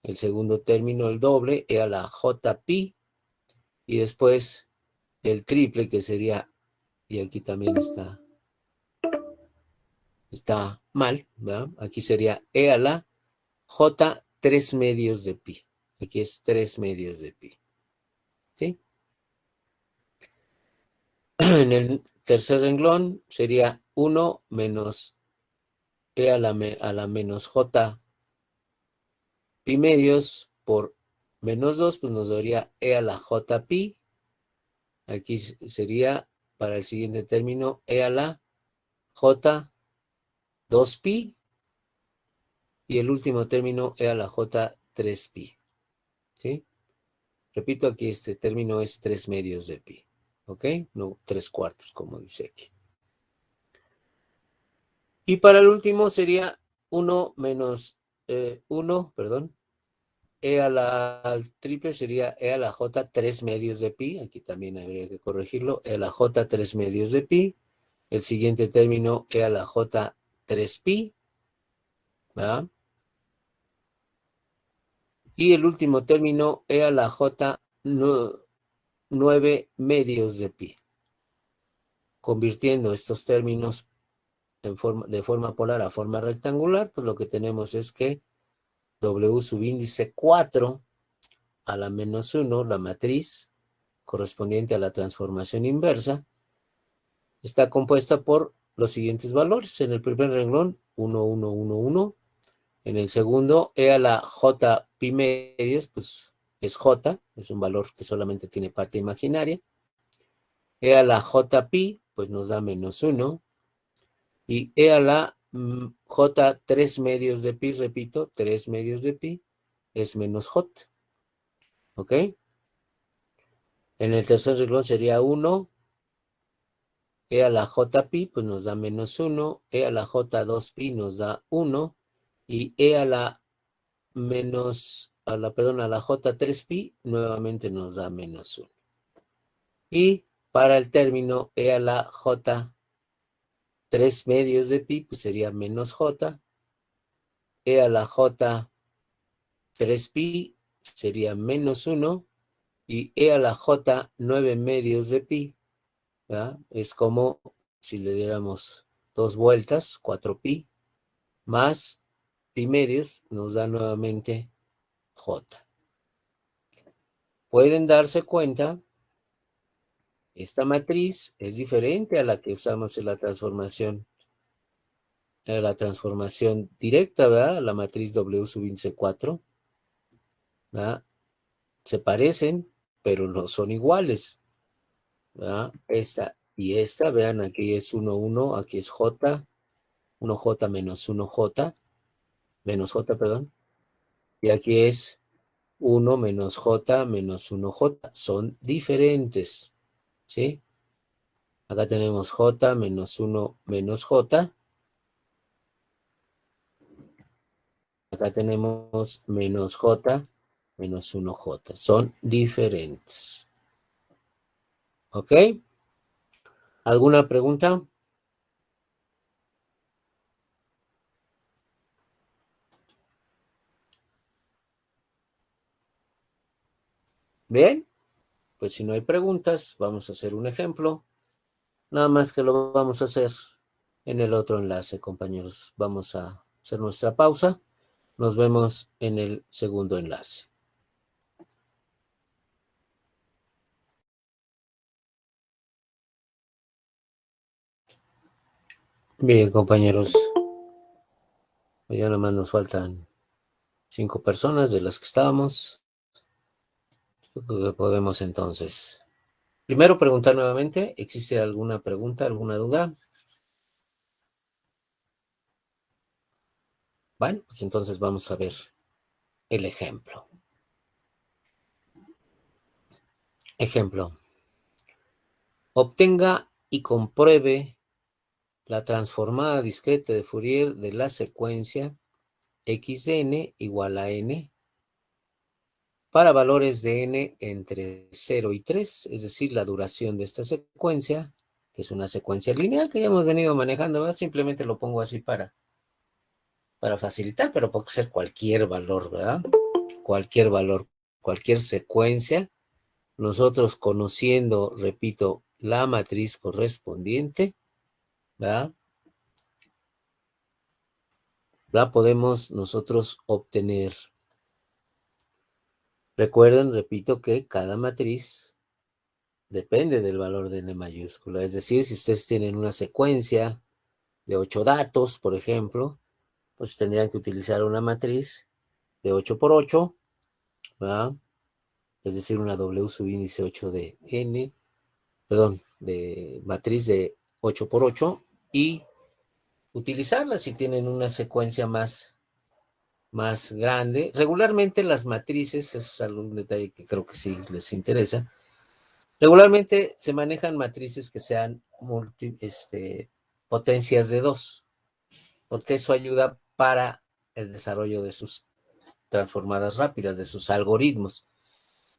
el segundo término el doble, E a la J pi, y después el triple, que sería, y aquí también está mal, ¿verdad? Aquí sería E a la J 3 medios de pi. Aquí es 3 medios de pi. ¿Sí? En el tercer renglón sería 1 menos e a la menos j pi medios por menos 2, pues nos daría e a la j pi. Aquí sería para el siguiente término e a la j 2 pi. Y el último término e a la j 3 pi. ¿Sí? Repito, aquí este término es 3 medios de pi. ¿Ok? No 3/4, como dice aquí. Y para el último sería 1 menos 1, perdón. E a la al triple sería e a la j 3 medios de pi. Aquí también habría que corregirlo. E a la j 3 medios de pi. El siguiente término e a la j 3 pi. ¿Verdad? Y el último término e a la j 9 medios de pi. Convirtiendo estos términos de forma polar a forma rectangular, pues lo que tenemos es que W subíndice 4 a la menos 1, la matriz correspondiente a la transformación inversa, está compuesta por los siguientes valores. En el primer renglón, 1, 1, 1, 1. En el segundo, e a la j pi medios, pues es j, es un valor que solamente tiene parte imaginaria. E a la j pi, pues nos da menos 1. Y e a la j 3 medios de pi, repito, 3 medios de pi, es menos j. ¿Ok? En el tercer renglón sería 1. E a la j pi, pues nos da menos 1. E a la j 2 pi nos da 1. Y e a la a la j 3 pi, nuevamente nos da menos 1. Y para el término e a la j 3 medios de pi, pues sería menos j. E a la j 3 pi sería menos 1. Y e a la j 9 medios de pi, ¿verdad? Es como si le diéramos 2 vueltas, 4 pi, más pi medios, nos da nuevamente j. Pueden darse cuenta, esta matriz es diferente a la que usamos en la transformación directa, ¿verdad? La matriz W subíndice 4, ¿verdad? Se parecen, pero no son iguales, ¿verdad? Esta y esta, vean, aquí es 1, 1, aquí es j, 1j menos 1j, menos j, perdón, y aquí es 1 menos j menos 1j, son diferentes, ¿sí? Acá tenemos j menos 1 menos j, acá tenemos menos j menos 1j, son diferentes, ¿ok? ¿Alguna pregunta? Bien, pues si no hay preguntas, vamos a hacer un ejemplo. Nada más que lo vamos a hacer en el otro enlace, compañeros. Vamos a hacer nuestra pausa. Nos vemos en el segundo enlace. Bien, compañeros. Ya nada más nos faltan 5 personas de las que estábamos. Yo creo que podemos entonces. Primero preguntar nuevamente, ¿existe alguna pregunta, alguna duda? Bueno, pues entonces vamos a ver el ejemplo. Ejemplo. Obtenga y compruebe la transformada discreta de Fourier de la secuencia x de n igual a n para valores de n entre 0 y 3, es decir, la duración de esta secuencia, que es una secuencia lineal que ya hemos venido manejando, ¿verdad? Simplemente lo pongo así para facilitar, pero puede ser cualquier valor, ¿verdad? Cualquier valor, cualquier secuencia. Nosotros conociendo, repito, la matriz correspondiente, ¿verdad? La podemos nosotros obtener. Recuerden, repito, que cada matriz depende del valor de n mayúscula. Es decir, si ustedes tienen una secuencia de 8 datos, por ejemplo, pues tendrían que utilizar una matriz de 8 por 8, ¿verdad? Es decir, una W subíndice 8 de n, perdón, de matriz de 8 por 8 y utilizarla si tienen una secuencia más grande. Regularmente las matrices, eso es algún detalle que creo que sí les interesa, regularmente se manejan matrices que sean potencias de 2, porque eso ayuda para el desarrollo de sus transformadas rápidas, de sus algoritmos.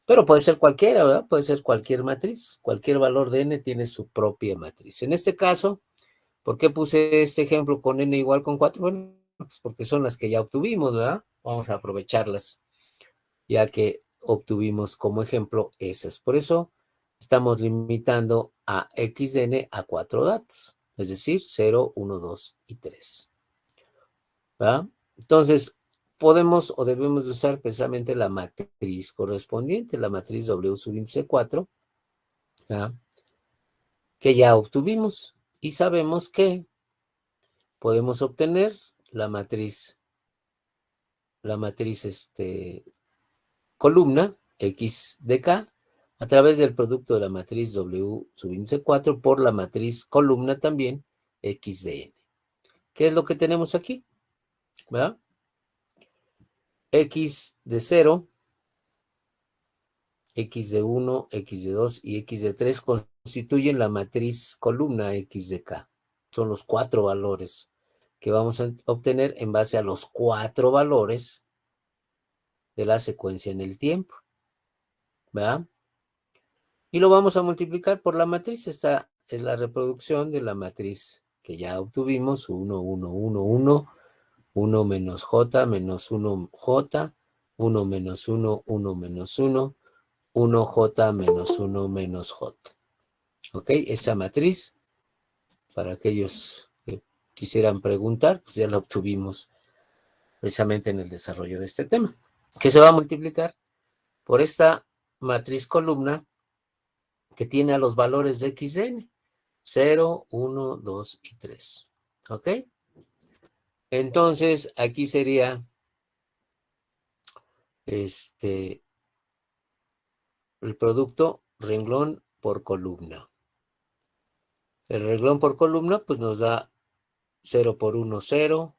Pero puede ser cualquiera, ¿verdad? Puede ser cualquier matriz. Cualquier valor de n tiene su propia matriz. En este caso, ¿por qué puse este ejemplo con n igual con 4? Bueno, pues porque son las que ya obtuvimos, ¿verdad? Vamos a aprovecharlas, ya que obtuvimos como ejemplo esas. Por eso estamos limitando a x de n a 4 datos, es decir, 0, 1, 2 y 3. ¿Va? Entonces, podemos o debemos de usar precisamente la matriz correspondiente, la matriz W subíndice 4, ¿va? Que ya obtuvimos y sabemos que podemos obtener la matriz columna X de K a través del producto de la matriz W subíndice 4 por la matriz columna también X de N. ¿Qué es lo que tenemos aquí? ¿Verdad? X de 0, X de 1, X de 2 y X de 3 constituyen la matriz columna X de K. Son los 4 valores que vamos a obtener en base a los 4 valores de la secuencia en el tiempo. ¿Verdad? Y lo vamos a multiplicar por la matriz. Esta es la reproducción de la matriz que ya obtuvimos. 1, 1, 1, 1, 1 menos J, menos 1 J, 1 menos 1, 1 menos 1, 1 J menos 1 menos J. ¿Ok? Esa matriz, para aquellos que quisieran preguntar, pues ya la obtuvimos precisamente en el desarrollo de este tema, que se va a multiplicar por esta matriz columna que tiene a los valores de x de n, 0, 1, 2 y 3. ¿Ok? Entonces, aquí sería el producto renglón por columna. El renglón por columna, pues nos da 0 por 1, 0,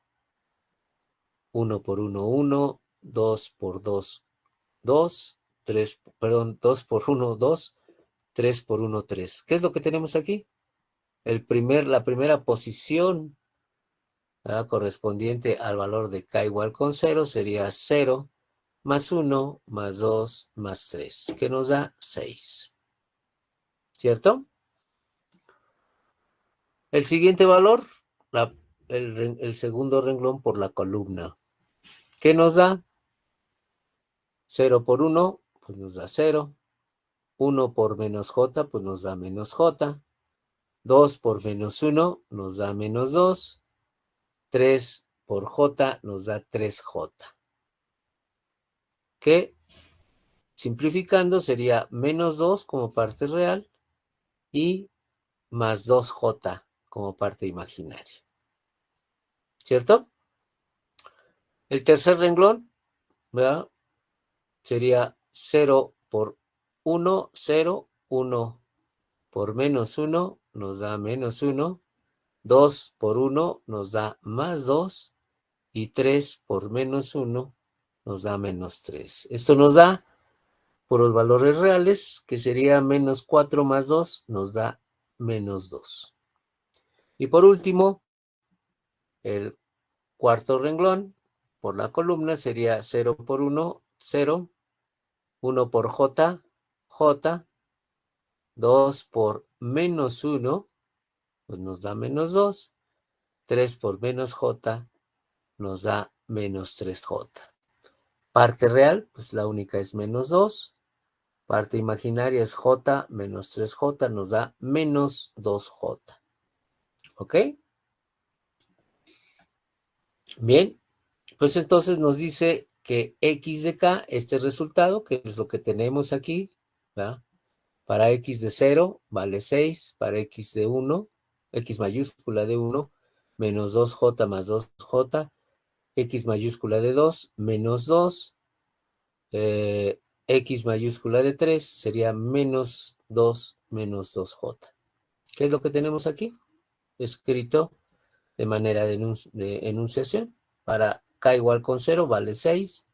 1 por 1, 1, 2 por 2, 2, 3, perdón, 2 por 1, 2, 3 por 1, 3. ¿Qué es lo que tenemos aquí? La primera posición, ¿verdad?, correspondiente al valor de k igual con 0 sería 0 más 1 más 2 más 3, que nos da 6. ¿Cierto? El siguiente valor, el segundo renglón por la columna, ¿qué nos da? 0 por 1, pues nos da 0. 1 por menos j, pues nos da menos j. 2 por menos 1 nos da menos 2. 3 por j nos da 3j. Que, simplificando, sería menos 2 como parte real y más 2j como parte imaginaria. ¿Cierto? El tercer renglón, ¿verdad?, sería 0 por 1, 0, 1 por menos 1 nos da menos 1, 2 por 1 nos da más 2 y 3 por menos 1 nos da menos 3. Esto nos da por los valores reales, que sería menos 4 más 2 nos da menos 2. Y por último, el cuarto renglón por la columna sería 0 por 1, 0, 1 por j, j, 2 por menos 1, pues nos da menos 2, 3 por menos j nos da menos 3j. Parte real, pues la única es menos 2. Parte imaginaria es j menos 3j, nos da menos 2j. ¿Ok? Bien, pues entonces nos dice que x de k, este resultado, que es lo que tenemos aquí, ¿verdad? Para x de 0 vale 6, para x de 1, x mayúscula de 1, menos 2j más 2j, x mayúscula de 2, menos 2, x mayúscula de 3 sería menos 2 menos 2j. ¿Qué es lo que tenemos aquí? Escrito de manera de enunciación. Para k igual con 0 vale 6,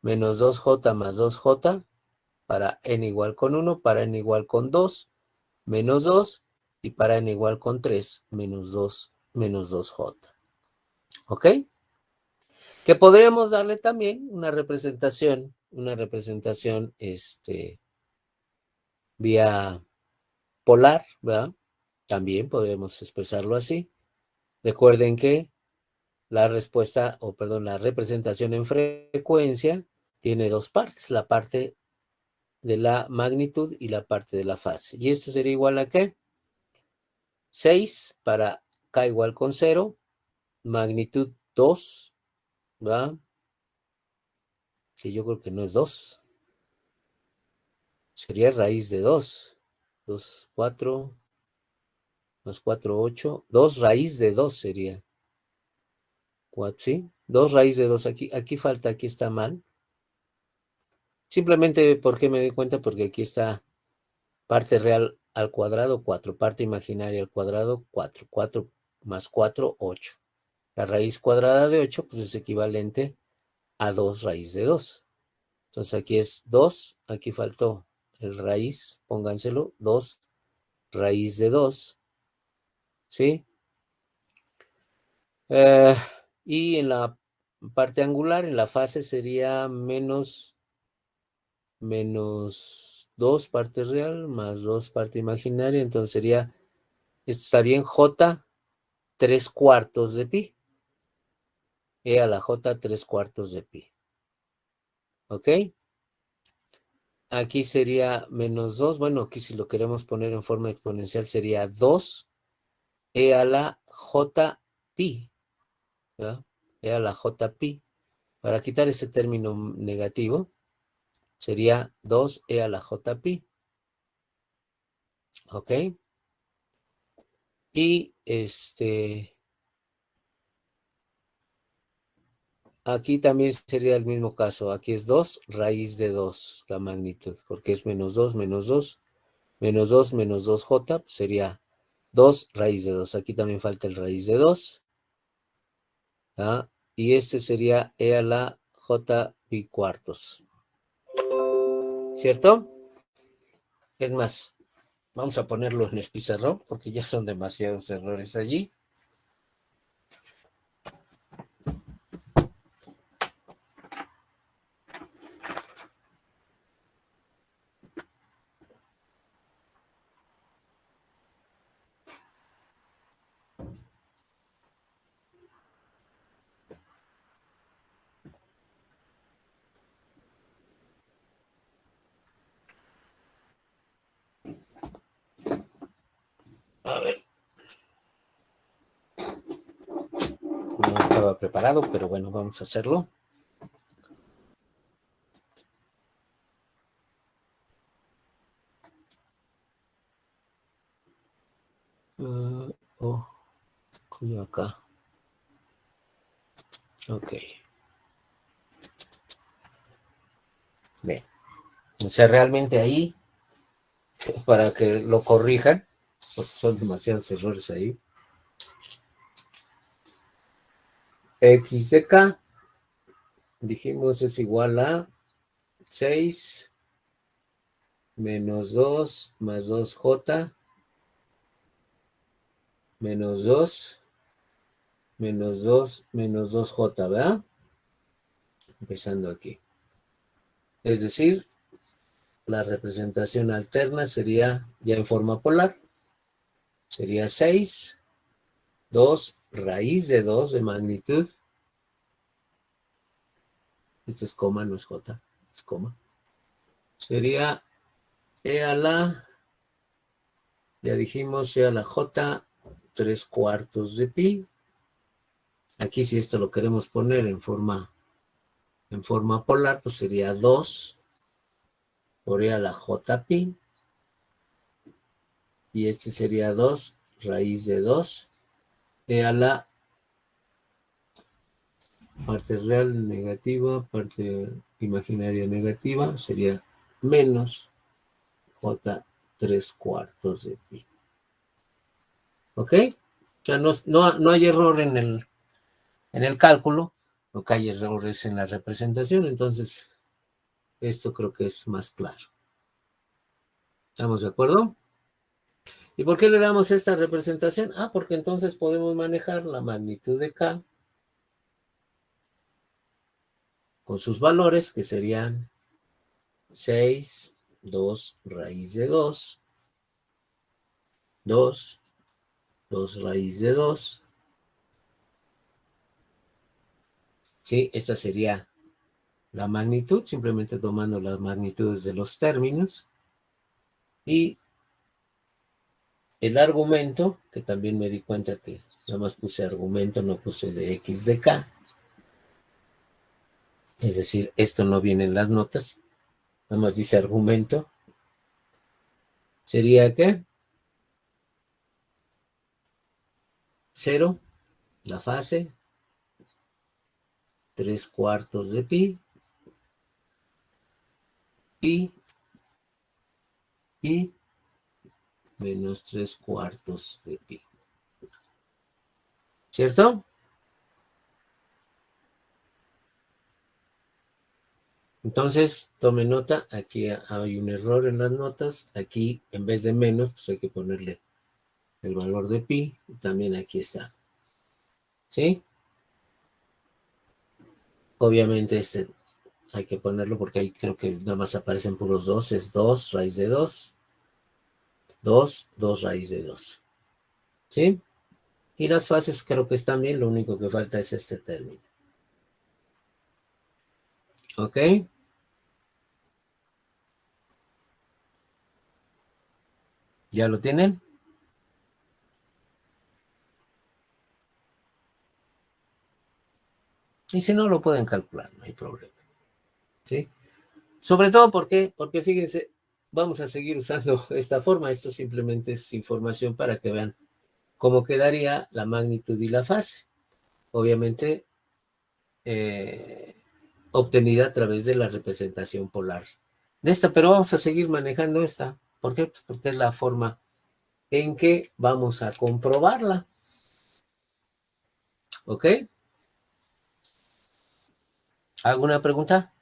menos 2j más 2j, para n igual con 1, para n igual con 2, menos 2, y para n igual con 3, menos 2, menos 2j. ¿Ok? Que podríamos darle también una representación, vía polar, ¿verdad? También podemos expresarlo así. Recuerden que la respuesta, o perdón, la representación en frecuencia tiene dos partes, la parte de la magnitud y la parte de la fase. ¿Y esto sería igual a qué? 6 para k igual con 0, magnitud 2, ¿verdad? Que yo creo que no es 2. Sería raíz de 2. 2, 4, más 4, 8. 2 raíz de 2 sería. 4, ¿sí? 2 raíz de 2. Aquí falta, aquí está mal. Simplemente, ¿por qué me doy cuenta? Porque aquí está parte real al cuadrado, 4. Parte imaginaria al cuadrado, 4. 4 más 4, 8. La raíz cuadrada de 8, pues es equivalente a 2 raíz de 2. Entonces aquí es 2, aquí faltó el raíz, pónganselo, 2 raíz de 2, ¿sí? Y en la parte angular, en la fase sería menos 2 parte real, más 2 parte imaginaria, entonces sería, esto está bien, j 3 cuartos de pi, e a la j 3 cuartos de pi, ¿ok? Aquí sería menos 2, bueno, aquí si lo queremos poner en forma exponencial sería 2 e a la j pi, ¿verdad? E a la j pi. Para quitar ese término negativo, sería 2 e a la j pi, ¿ok? Y aquí también sería el mismo caso, aquí es 2 raíz de 2 la magnitud, porque es menos 2, menos 2, menos 2, menos 2j, pues sería 2 raíz de 2. Aquí también falta el raíz de 2. ¿Ah? Y este sería e a la j pi cuartos. ¿Cierto? Es más, vamos a ponerlo en el pizarrón porque ya son demasiados errores allí. A ver. No estaba preparado, pero bueno, vamos a hacerlo. Acá. Ok. Bien. O sea, realmente ahí, para que lo corrijan, porque son demasiados errores ahí. X de K, dijimos, es igual a 6 menos 2 más 2j menos 2 menos 2 menos 2j, ¿verdad? Empezando aquí. Es decir, la representación alterna sería ya en forma polar. Sería 6, 2 raíz de 2 de magnitud. Esto es coma, no es j, es coma. Sería e a la, ya dijimos, e a la j 3 cuartos de pi. Aquí si esto lo queremos poner en forma en forma polar, pues sería 2 por e a la j pi. Y este sería 2 raíz de 2 e a la parte real negativa, parte imaginaria negativa, sería menos j 3/4 de pi. ¿Ok? O sea, no hay error en el cálculo, lo que hay errores en la representación, entonces esto creo que es más claro. ¿Estamos de acuerdo? ¿Y por qué le damos esta representación? Porque entonces podemos manejar la magnitud de K con sus valores, que serían 6, 2 raíz de 2, 2, 2 raíz de 2. ¿Sí? Esta sería la magnitud, simplemente tomando las magnitudes de los términos. Y el argumento, que también me di cuenta que nada más puse argumento, no puse de x de k. Es decir, esto no viene en las notas, nada más dice argumento. ¿Sería qué? 0, la fase, 3/4 de pi, y menos 3/4 de pi. ¿Cierto? Entonces, tome nota, aquí hay un error en las notas, aquí en vez de menos, pues hay que ponerle el valor de pi, y también aquí está. ¿Sí? Obviamente este hay que ponerlo porque ahí creo que nada más aparecen puros 2, es 2 raíz de 2, 2, 2 raíz de 2. ¿Sí? Y las fases creo que están bien, lo único que falta es este término. ¿Ok? ¿Ya lo tienen? Y si no, lo pueden calcular, no hay problema. ¿Sí? Sobre todo porque fíjense, vamos a seguir usando esta forma. Esto simplemente es información para que vean cómo quedaría la magnitud y la fase. Obviamente, obtenida a través de la representación polar de esta, pero vamos a seguir manejando esta. ¿Por qué? Pues porque es la forma en que vamos a comprobarla. ¿Ok? ¿Alguna pregunta?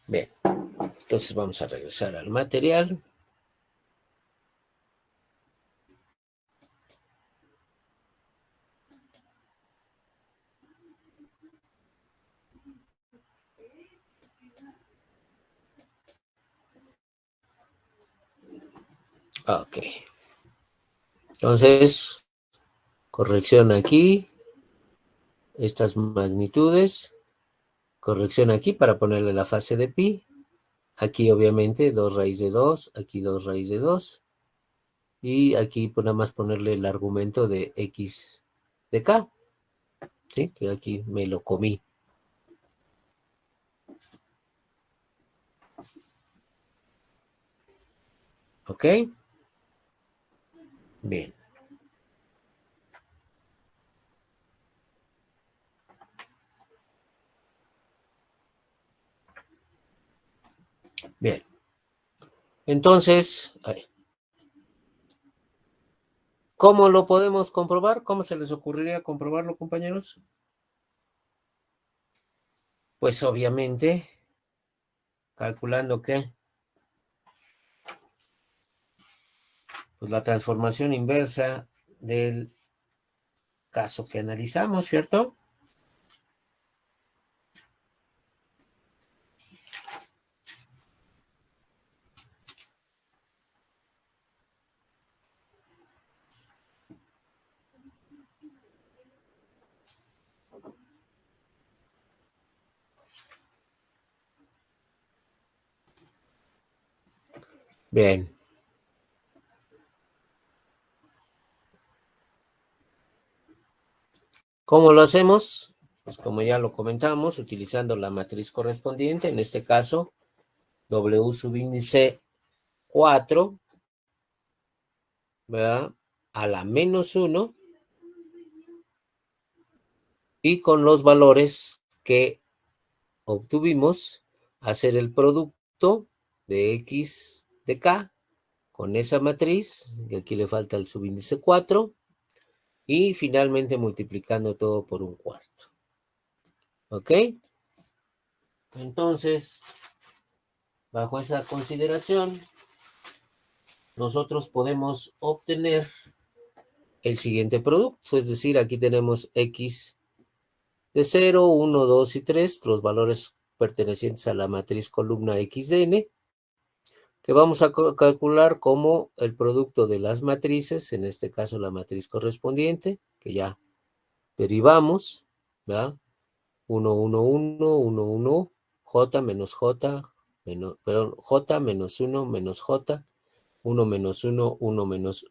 Bien, entonces vamos a regresar al material. Ok. Entonces, corrección aquí, estas magnitudes, corrección aquí para ponerle la fase de pi. Aquí obviamente 2 raíz de 2, aquí 2 raíz de 2. Y aquí pues nada más ponerle el argumento de x de k. ¿Sí? Que aquí me lo comí. ¿Ok? Bien. Bien. Entonces, ¿cómo lo podemos comprobar? ¿Cómo se les ocurriría comprobarlo, compañeros? Pues obviamente, calculando que pues la transformación inversa del caso que analizamos, ¿cierto? Bien. ¿Cómo lo hacemos? Pues como ya lo comentamos, utilizando la matriz correspondiente, en este caso, W subíndice 4, ¿verdad? A la menos 1, y con los valores que obtuvimos, hacer el producto de X de K con esa matriz, que aquí le falta el subíndice 4, y finalmente multiplicando todo por un cuarto. ¿Ok? Entonces, bajo esa consideración, nosotros podemos obtener el siguiente producto, es decir, aquí tenemos X de 0, 1, 2 y 3, los valores pertenecientes a la matriz columna XDN, que vamos a calcular como el producto de las matrices, en este caso la matriz correspondiente, que ya derivamos, ¿verdad? 1, 1, 1, 1, 1, J menos J, perdón, J menos 1 menos J, 1 menos 1, 1 menos,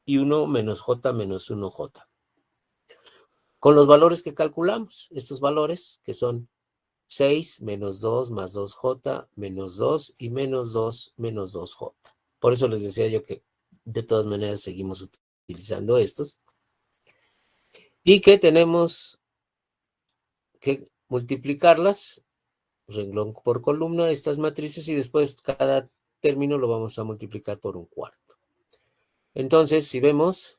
y 1 menos J menos 1 J. Con los valores que calculamos, estos valores que son 6 menos 2 más 2J menos 2 y menos 2 menos 2J. Por eso les decía yo que de todas maneras seguimos utilizando estos. Y que tenemos que multiplicarlas, renglón por columna, estas matrices, y después cada término lo vamos a multiplicar por un cuarto. Entonces, si vemos,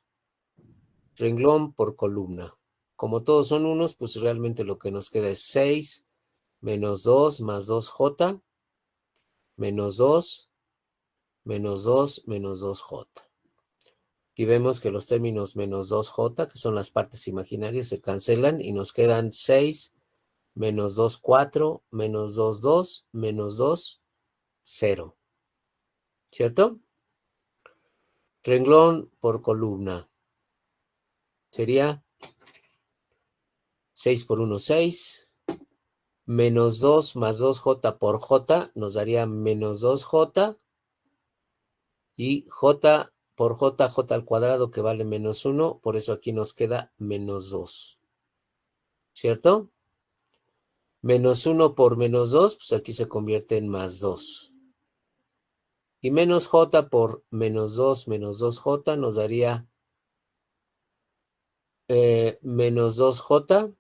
renglón por columna. Como todos son unos, pues realmente lo que nos queda es 6 menos 2 más 2J menos 2 menos 2 menos 2J. Aquí vemos que los términos menos 2J, que son las partes imaginarias, se cancelan y nos quedan 6 menos 2, 4, menos 2, 2, menos 2, 0. ¿Cierto? Renglón por columna. Sería 6 por 1, 6. Menos 2 más 2J por J nos daría menos 2J. Y J por J, J al cuadrado, que vale menos 1. Por eso aquí nos queda menos 2. ¿Cierto? Menos 1 por menos 2, pues aquí se convierte en más 2. Y menos J por menos 2J nos daría menos 2J.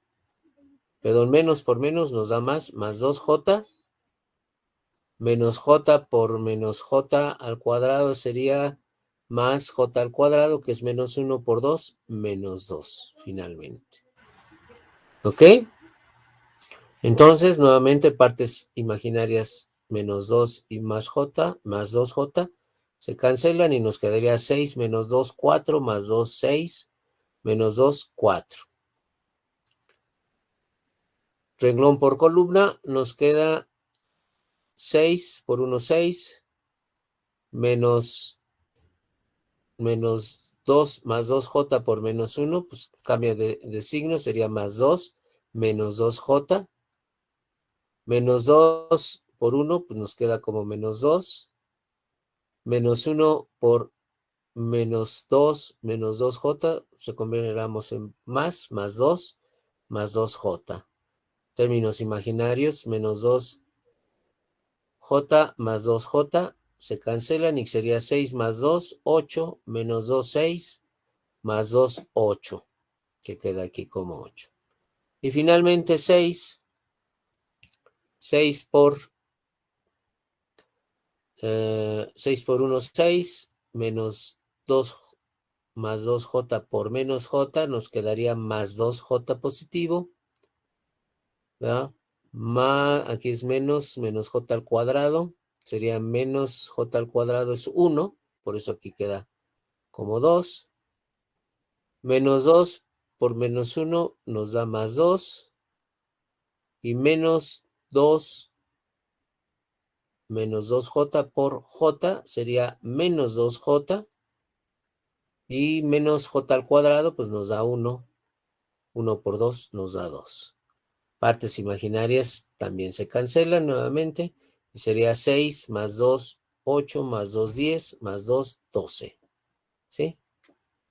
Perdón, menos por menos nos da más 2J. Menos J por menos J al cuadrado sería más J al cuadrado, que es menos 1 por 2, menos 2, finalmente. ¿Ok? Entonces, nuevamente, partes imaginarias menos 2 y más J, más 2J, se cancelan y nos quedaría 6 menos 2, 4, más 2, 6, menos 2, 4. Renglón por columna, nos queda 6 por 1, 6, menos 2 más 2J por menos 1, pues cambia de signo, sería más 2, menos 2J, menos 2 por 1, pues nos queda como menos 2, menos 1 por menos 2J, se convertiramos en más 2, más 2J. Términos imaginarios, menos 2J más 2J, se cancelan y sería 6 más 2, 8, menos 2, 6, más 2, 8, que queda aquí como 8. Y finalmente 6 por 6 por 1, 6, menos 2 más 2J por menos J, nos quedaría más 2J positivo, ¿verdad? Aquí es menos J al cuadrado, sería menos J al cuadrado es 1, por eso aquí queda como 2. Menos 2 por menos 1 nos da más 2, y menos 2 menos 2J por J sería menos 2J, y menos J al cuadrado pues nos da 1, 1 por 2 nos da 2. Partes imaginarias también se cancelan nuevamente, y sería 6 más 2, 8, más 2, 10, más 2, 12. ¿Sí?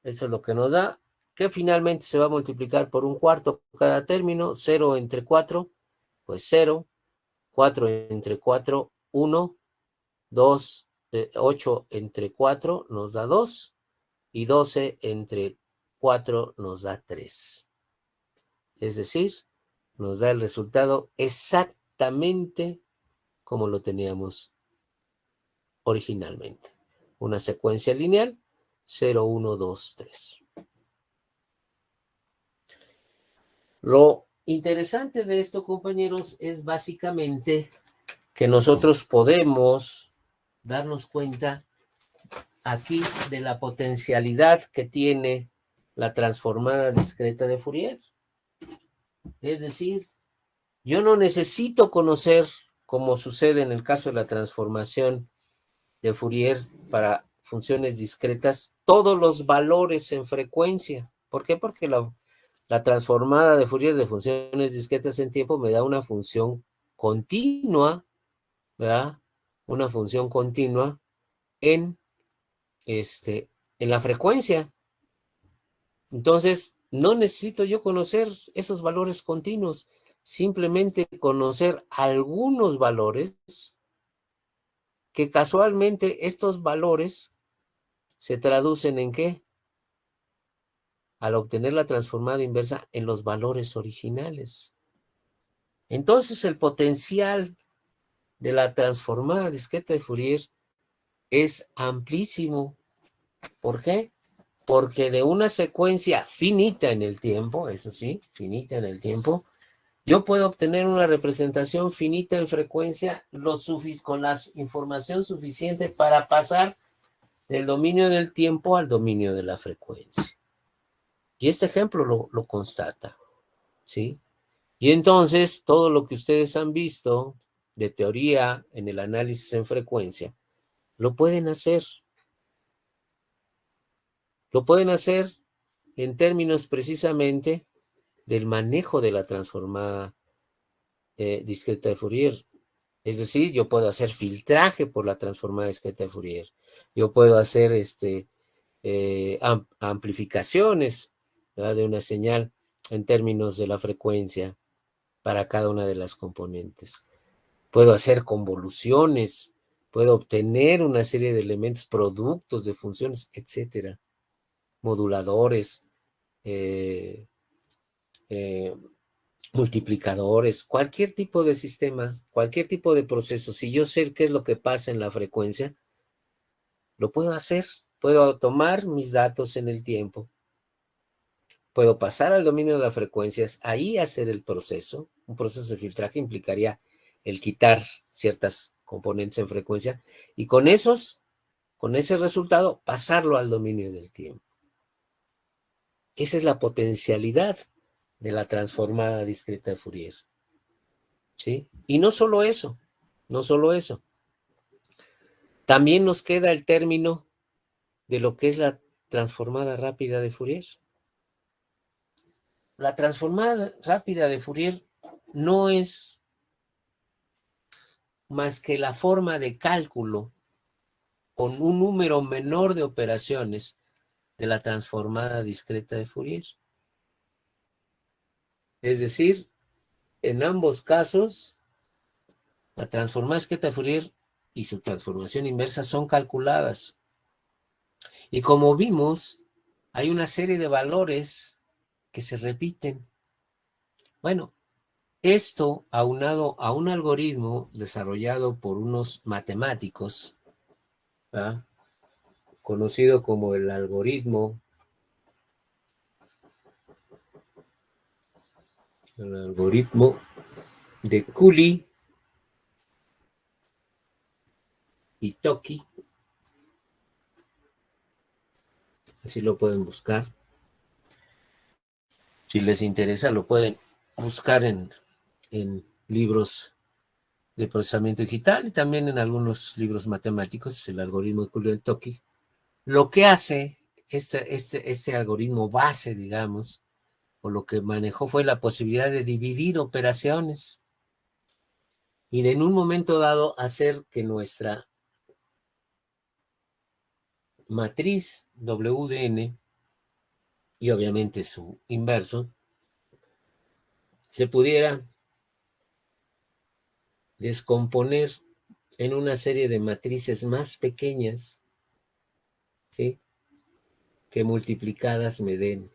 Eso es lo que nos da. que finalmente se va a multiplicar por 1/4 cada término. 0 entre 4, pues 0. 4 entre 4, 1. 2, 8 entre 4 nos da 2. Y 12 entre 4 nos da 3. Es decir, nos da el resultado exactamente como lo teníamos originalmente. Una secuencia lineal, 0, 1, 2, 3. Lo interesante de esto, compañeros, es básicamente que nosotros podemos darnos cuenta aquí de la potencialidad que tiene la transformada discreta de Fourier. Es decir, yo no necesito conocer, como sucede en el caso de la transformación de Fourier para funciones discretas, todos los valores en frecuencia. ¿Por qué? Porque la transformada de Fourier de funciones discretas en tiempo me da una función continua, ¿verdad? Una función continua en, en la frecuencia. Entonces, no necesito yo conocer esos valores continuos, simplemente conocer algunos valores que casualmente estos valores se traducen ¿en qué? Al obtener la transformada inversa en los valores originales. Entonces, el potencial de la transformada discreta de Fourier es amplísimo. ¿Por qué? Porque de una secuencia finita en el tiempo, eso sí, finita en el tiempo, yo puedo obtener una representación finita en frecuencia con la información suficiente para pasar del dominio del tiempo al dominio de la frecuencia. Y este ejemplo lo constata, ¿sí? Y entonces, todo lo que ustedes han visto de teoría en el análisis en frecuencia, lo pueden hacer. Lo pueden hacer en términos precisamente del manejo de la transformada discreta de Fourier. Es decir, yo puedo hacer filtraje por la transformada discreta de Fourier. Yo puedo hacer amplificaciones, ¿verdad?, de una señal en términos de la frecuencia para cada una de las componentes. Puedo hacer convoluciones, puedo obtener una serie de elementos, productos de funciones, etcétera. Moduladores, multiplicadores, cualquier tipo de sistema, cualquier tipo de proceso. Si yo sé qué es lo que pasa en la frecuencia, lo puedo hacer. Puedo tomar mis datos en el tiempo, puedo pasar al dominio de las frecuencias, ahí hacer el proceso. Un proceso de filtraje implicaría el quitar ciertas componentes en frecuencia y con ese resultado, pasarlo al dominio del tiempo. Esa es la potencialidad de la transformada discreta de Fourier, ¿sí? Y no solo eso, no solo eso. También nos queda el término de lo que es la transformada rápida de Fourier. La transformada rápida de Fourier no es más que la forma de cálculo con un número menor de operaciones de la transformada discreta de Fourier. Es decir, en ambos casos, la transformada discreta de Fourier y su transformación inversa son calculadas. Y como vimos, hay una serie de valores que se repiten. Bueno, esto aunado a un algoritmo desarrollado por unos matemáticos, ¿verdad?, conocido como el algoritmo de Cooley y Toki. Así lo pueden buscar. Si les interesa, lo pueden buscar en libros de procesamiento digital y también en algunos libros matemáticos, el algoritmo de Cooley y Toki. Lo que hace este algoritmo base, digamos, o lo que manejó fue la posibilidad de dividir operaciones y de en un momento dado hacer que nuestra matriz WDN y obviamente su inverso, se pudiera descomponer en una serie de matrices más pequeñas, ¿sí? Que multiplicadas me den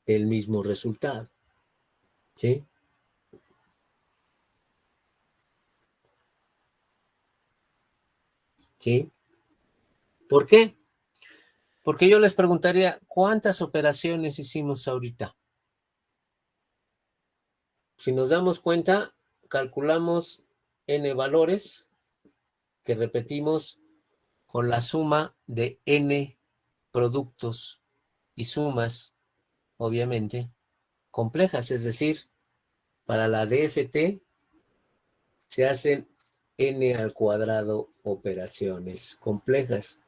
el mismo resultado, ¿sí? ¿Sí? ¿Por qué? Porque yo les preguntaría, ¿cuántas operaciones hicimos ahorita? Si nos damos cuenta, calculamos n valores que repetimos con la suma de n productos y sumas, obviamente, complejas. Es decir, para la DFT se hacen n al cuadrado operaciones complejas.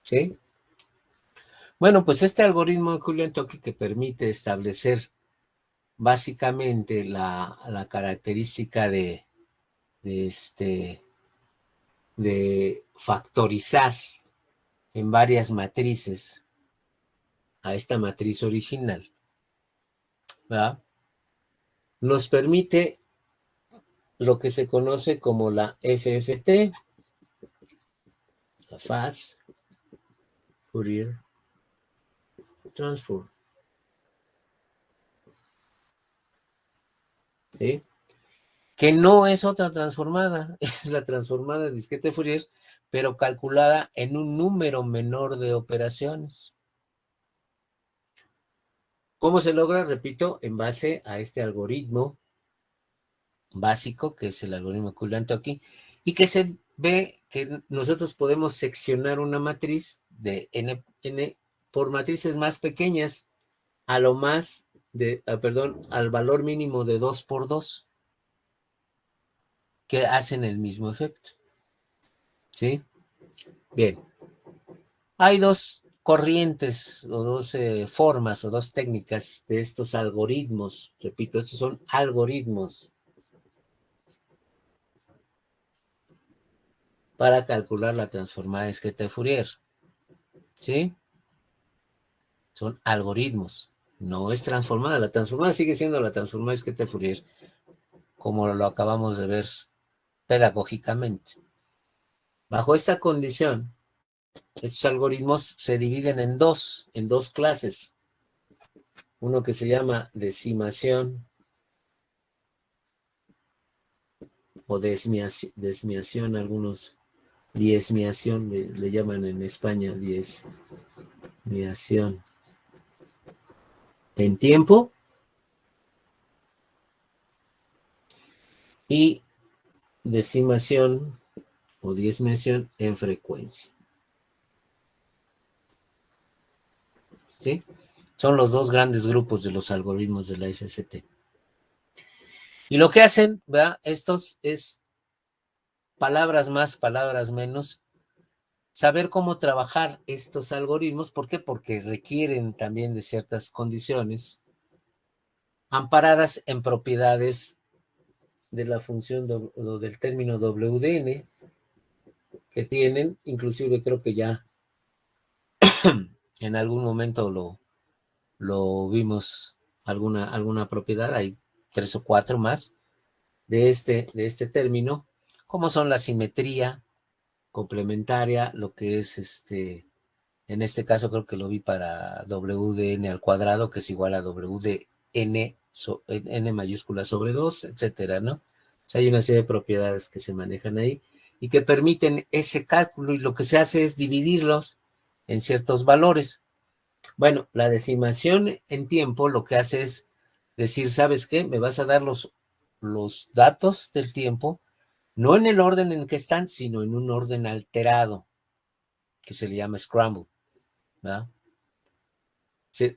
¿Sí? Bueno, pues este algoritmo de Julian-Tocqué que permite establecer básicamente la característica de factorizar en varias matrices a esta matriz original, ¿verdad? Nos permite lo que se conoce como la FFT, la Fast Fourier Transform, ¿sí? Que no es otra transformada, es la transformada discreta de Fourier, pero calculada en un número menor de operaciones. ¿Cómo se logra? Repito, en base a este algoritmo básico, que es el algoritmo Coulomb-Tocqué, y que se ve que nosotros podemos seccionar una matriz de n por matrices más pequeñas a lo más al valor mínimo de 2 por 2, que hacen el mismo efecto. ¿Sí? Bien. Hay dos corrientes o dos formas o dos técnicas de estos algoritmos. Repito, estos son algoritmos para calcular la transformada discreta de Fourier. ¿Sí? Son algoritmos. No es transformada. La transformada sigue siendo la transformada discreta de Fourier, como lo acabamos de ver pedagógicamente. Bajo esta condición, estos algoritmos se dividen en dos clases. Uno que se llama decimación o desmiación, algunos diezmiación, le llaman en España diezmiación en tiempo, y decimación o diezmiación en frecuencia. ¿Sí? Son los dos grandes grupos de los algoritmos de la FFT. Y lo que hacen, ¿verdad? Estos es palabras más, palabras menos, saber cómo trabajar estos algoritmos. ¿Por qué? Porque requieren también de ciertas condiciones amparadas en propiedades de la función o del término WDN que tienen, inclusive creo que ya en algún momento lo vimos, alguna propiedad, hay 3 o 4 más de este término, como son la simetría complementaria, lo que es en este caso creo que lo vi para WDN al cuadrado, que es igual a WDN n mayúscula sobre 2, etcétera, ¿no? O sea, hay una serie de propiedades que se manejan ahí y que permiten ese cálculo, y lo que se hace es dividirlos en ciertos valores. Bueno, la decimación en tiempo lo que hace es decir, ¿sabes qué? Me vas a dar los datos del tiempo, no en el orden en que están, sino en un orden alterado, que se le llama scramble, ¿verdad?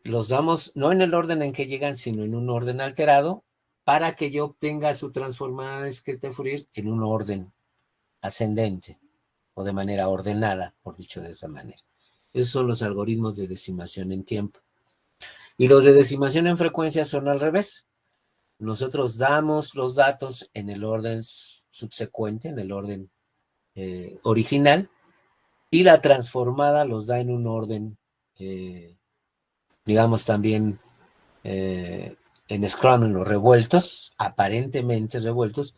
Los damos no en el orden en que llegan, sino en un orden alterado, para que yo obtenga su transformada discreta de Fourier en un orden ascendente o de manera ordenada, por dicho de esa manera. Esos son los algoritmos de decimación en tiempo. Y los de decimación en frecuencia son al revés. Nosotros damos los datos en el orden subsecuente, en el orden original, y la transformada los da en un orden, digamos también en Scrum, en los revueltos, aparentemente revueltos,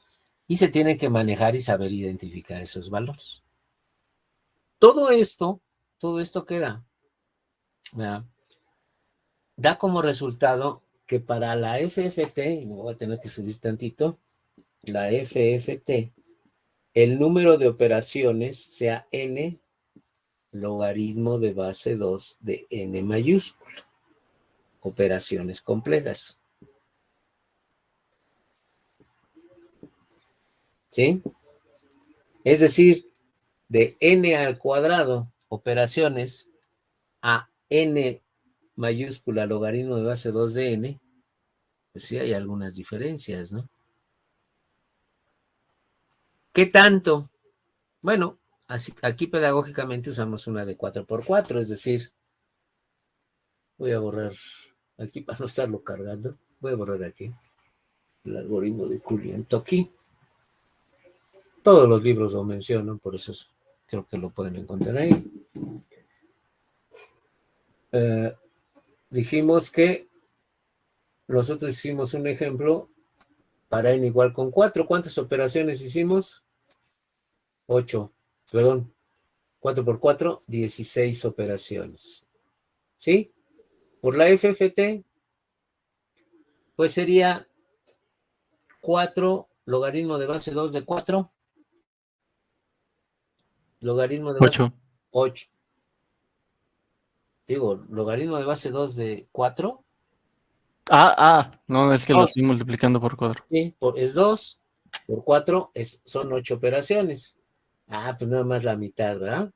y se tiene que manejar y saber identificar esos valores. Todo esto que da como resultado que para la FFT, me voy a tener que subir tantito, la FFT, el número de operaciones sea n logaritmo de base 2 de n mayúscula. Operaciones complejas. ¿Sí? Es decir, de n al cuadrado, operaciones, a n mayúscula logaritmo de base 2 de n, pues sí hay algunas diferencias, ¿no? ¿Qué tanto? Bueno, aquí pedagógicamente usamos una de 4x4, es decir, voy a borrar aquí para no estarlo cargando, voy a borrar aquí el algoritmo de Julian-Tocchi. Todos los libros lo mencionan, por eso creo que lo pueden encontrar ahí. Dijimos que nosotros hicimos un ejemplo para n igual con 4. ¿Cuántas operaciones hicimos? 8. Perdón, 4 por 4, 16 operaciones. ¿Sí? Por la FFT, pues sería 4 logaritmo de base 2 de 4. Logaritmo de base 8. 8. Digo, logaritmo de base 2 de 4. No, es que lo estoy multiplicando por 4. Sí, es 2 por 4, son 8 operaciones. Pues nada más la mitad, ¿verdad?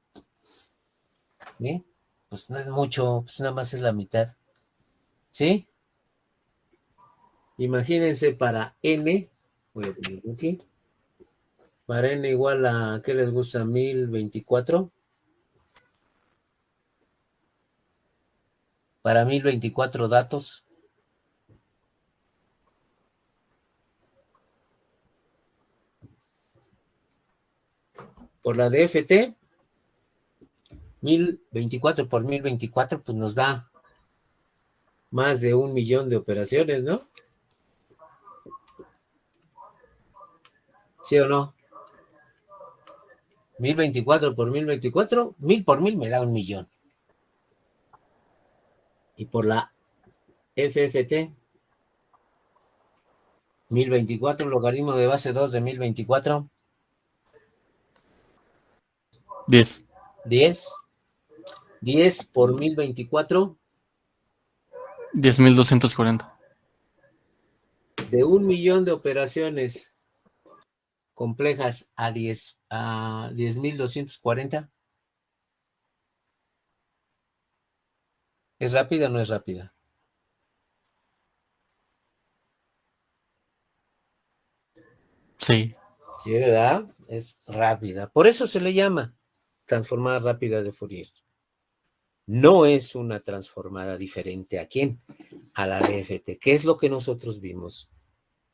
¿Sí? Pues no es mucho, pues nada más es la mitad. ¿Sí? Imagínense para n, voy a ponerlo aquí, para n igual a, ¿qué les gusta? 1024. Para 1024 datos. Por la DFT, 1024 por 1024, pues nos da más de 1 millón de operaciones, ¿no? ¿Sí o no? 1024 por 1024, 1000 por 1000 me da 1 millón. Y por la FFT, 1024, logaritmo de base 2 de 1024. 10. 10. 10 por 1024. 10.240. De 1 millón de operaciones complejas a 10.240. ¿Es rápida o no es rápida? Sí. Sí, ¿verdad? Es rápida. Por eso se le llama transformada rápida de Fourier. No es una transformada diferente. ¿A quién? A la DFT, que es lo que nosotros vimos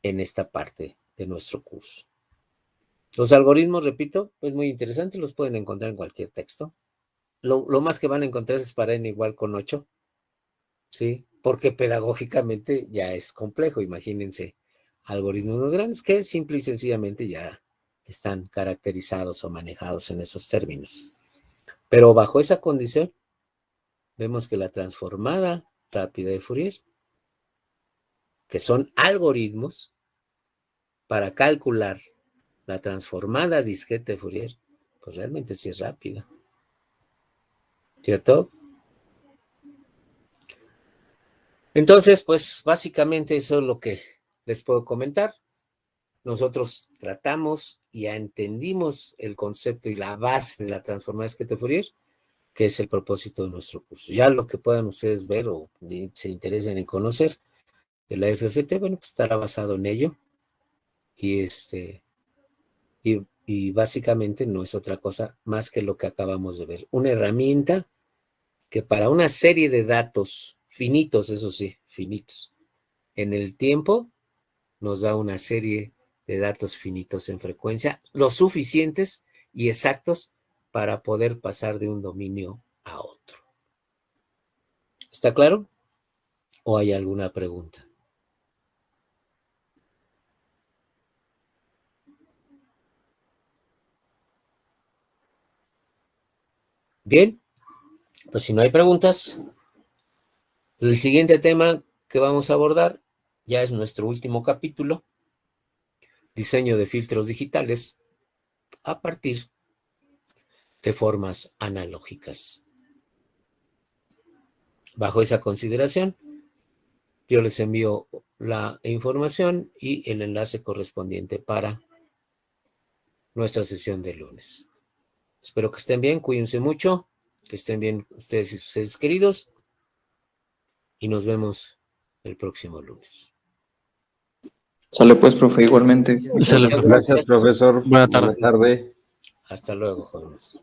en esta parte de nuestro curso. Los algoritmos, repito, es muy interesante, los pueden encontrar en cualquier texto. Lo más que van a encontrar es para n igual con 8, ¿sí? Porque pedagógicamente ya es complejo, imagínense, algoritmos más grandes que simple y sencillamente ya están caracterizados o manejados en esos términos. Pero bajo esa condición, vemos que la transformada rápida de Fourier, que son algoritmos para calcular la transformada discreta de Fourier, pues realmente sí es rápida. ¿Cierto? Entonces, pues básicamente eso es lo que les puedo comentar. Nosotros tratamos y ya entendimos el concepto y la base de la transformada discreta de Fourier, que es el propósito de nuestro curso. Ya lo que puedan ustedes ver o se interesen en conocer de la FFT, bueno, pues estará basado en ello. Y básicamente no es otra cosa más que lo que acabamos de ver. Una herramienta que para una serie de datos finitos, eso sí, finitos, en el tiempo, nos da una serie de datos finitos en frecuencia, lo suficientes y exactos para poder pasar de un dominio a otro. ¿Está claro? ¿O hay alguna pregunta? Bien, pues si no hay preguntas, el siguiente tema que vamos a abordar ya es nuestro último capítulo, diseño de filtros digitales a partir de formas analógicas. Bajo esa consideración, yo les envío la información y el enlace correspondiente para nuestra sesión de lunes. Espero que estén bien, cuídense mucho, que estén bien ustedes y sus seres queridos, y nos vemos el próximo lunes. Sale pues, profe, igualmente. Sale, Muchas profe. Gracias, profesor. Buena tarde. Buena tarde. Hasta luego, jóvenes.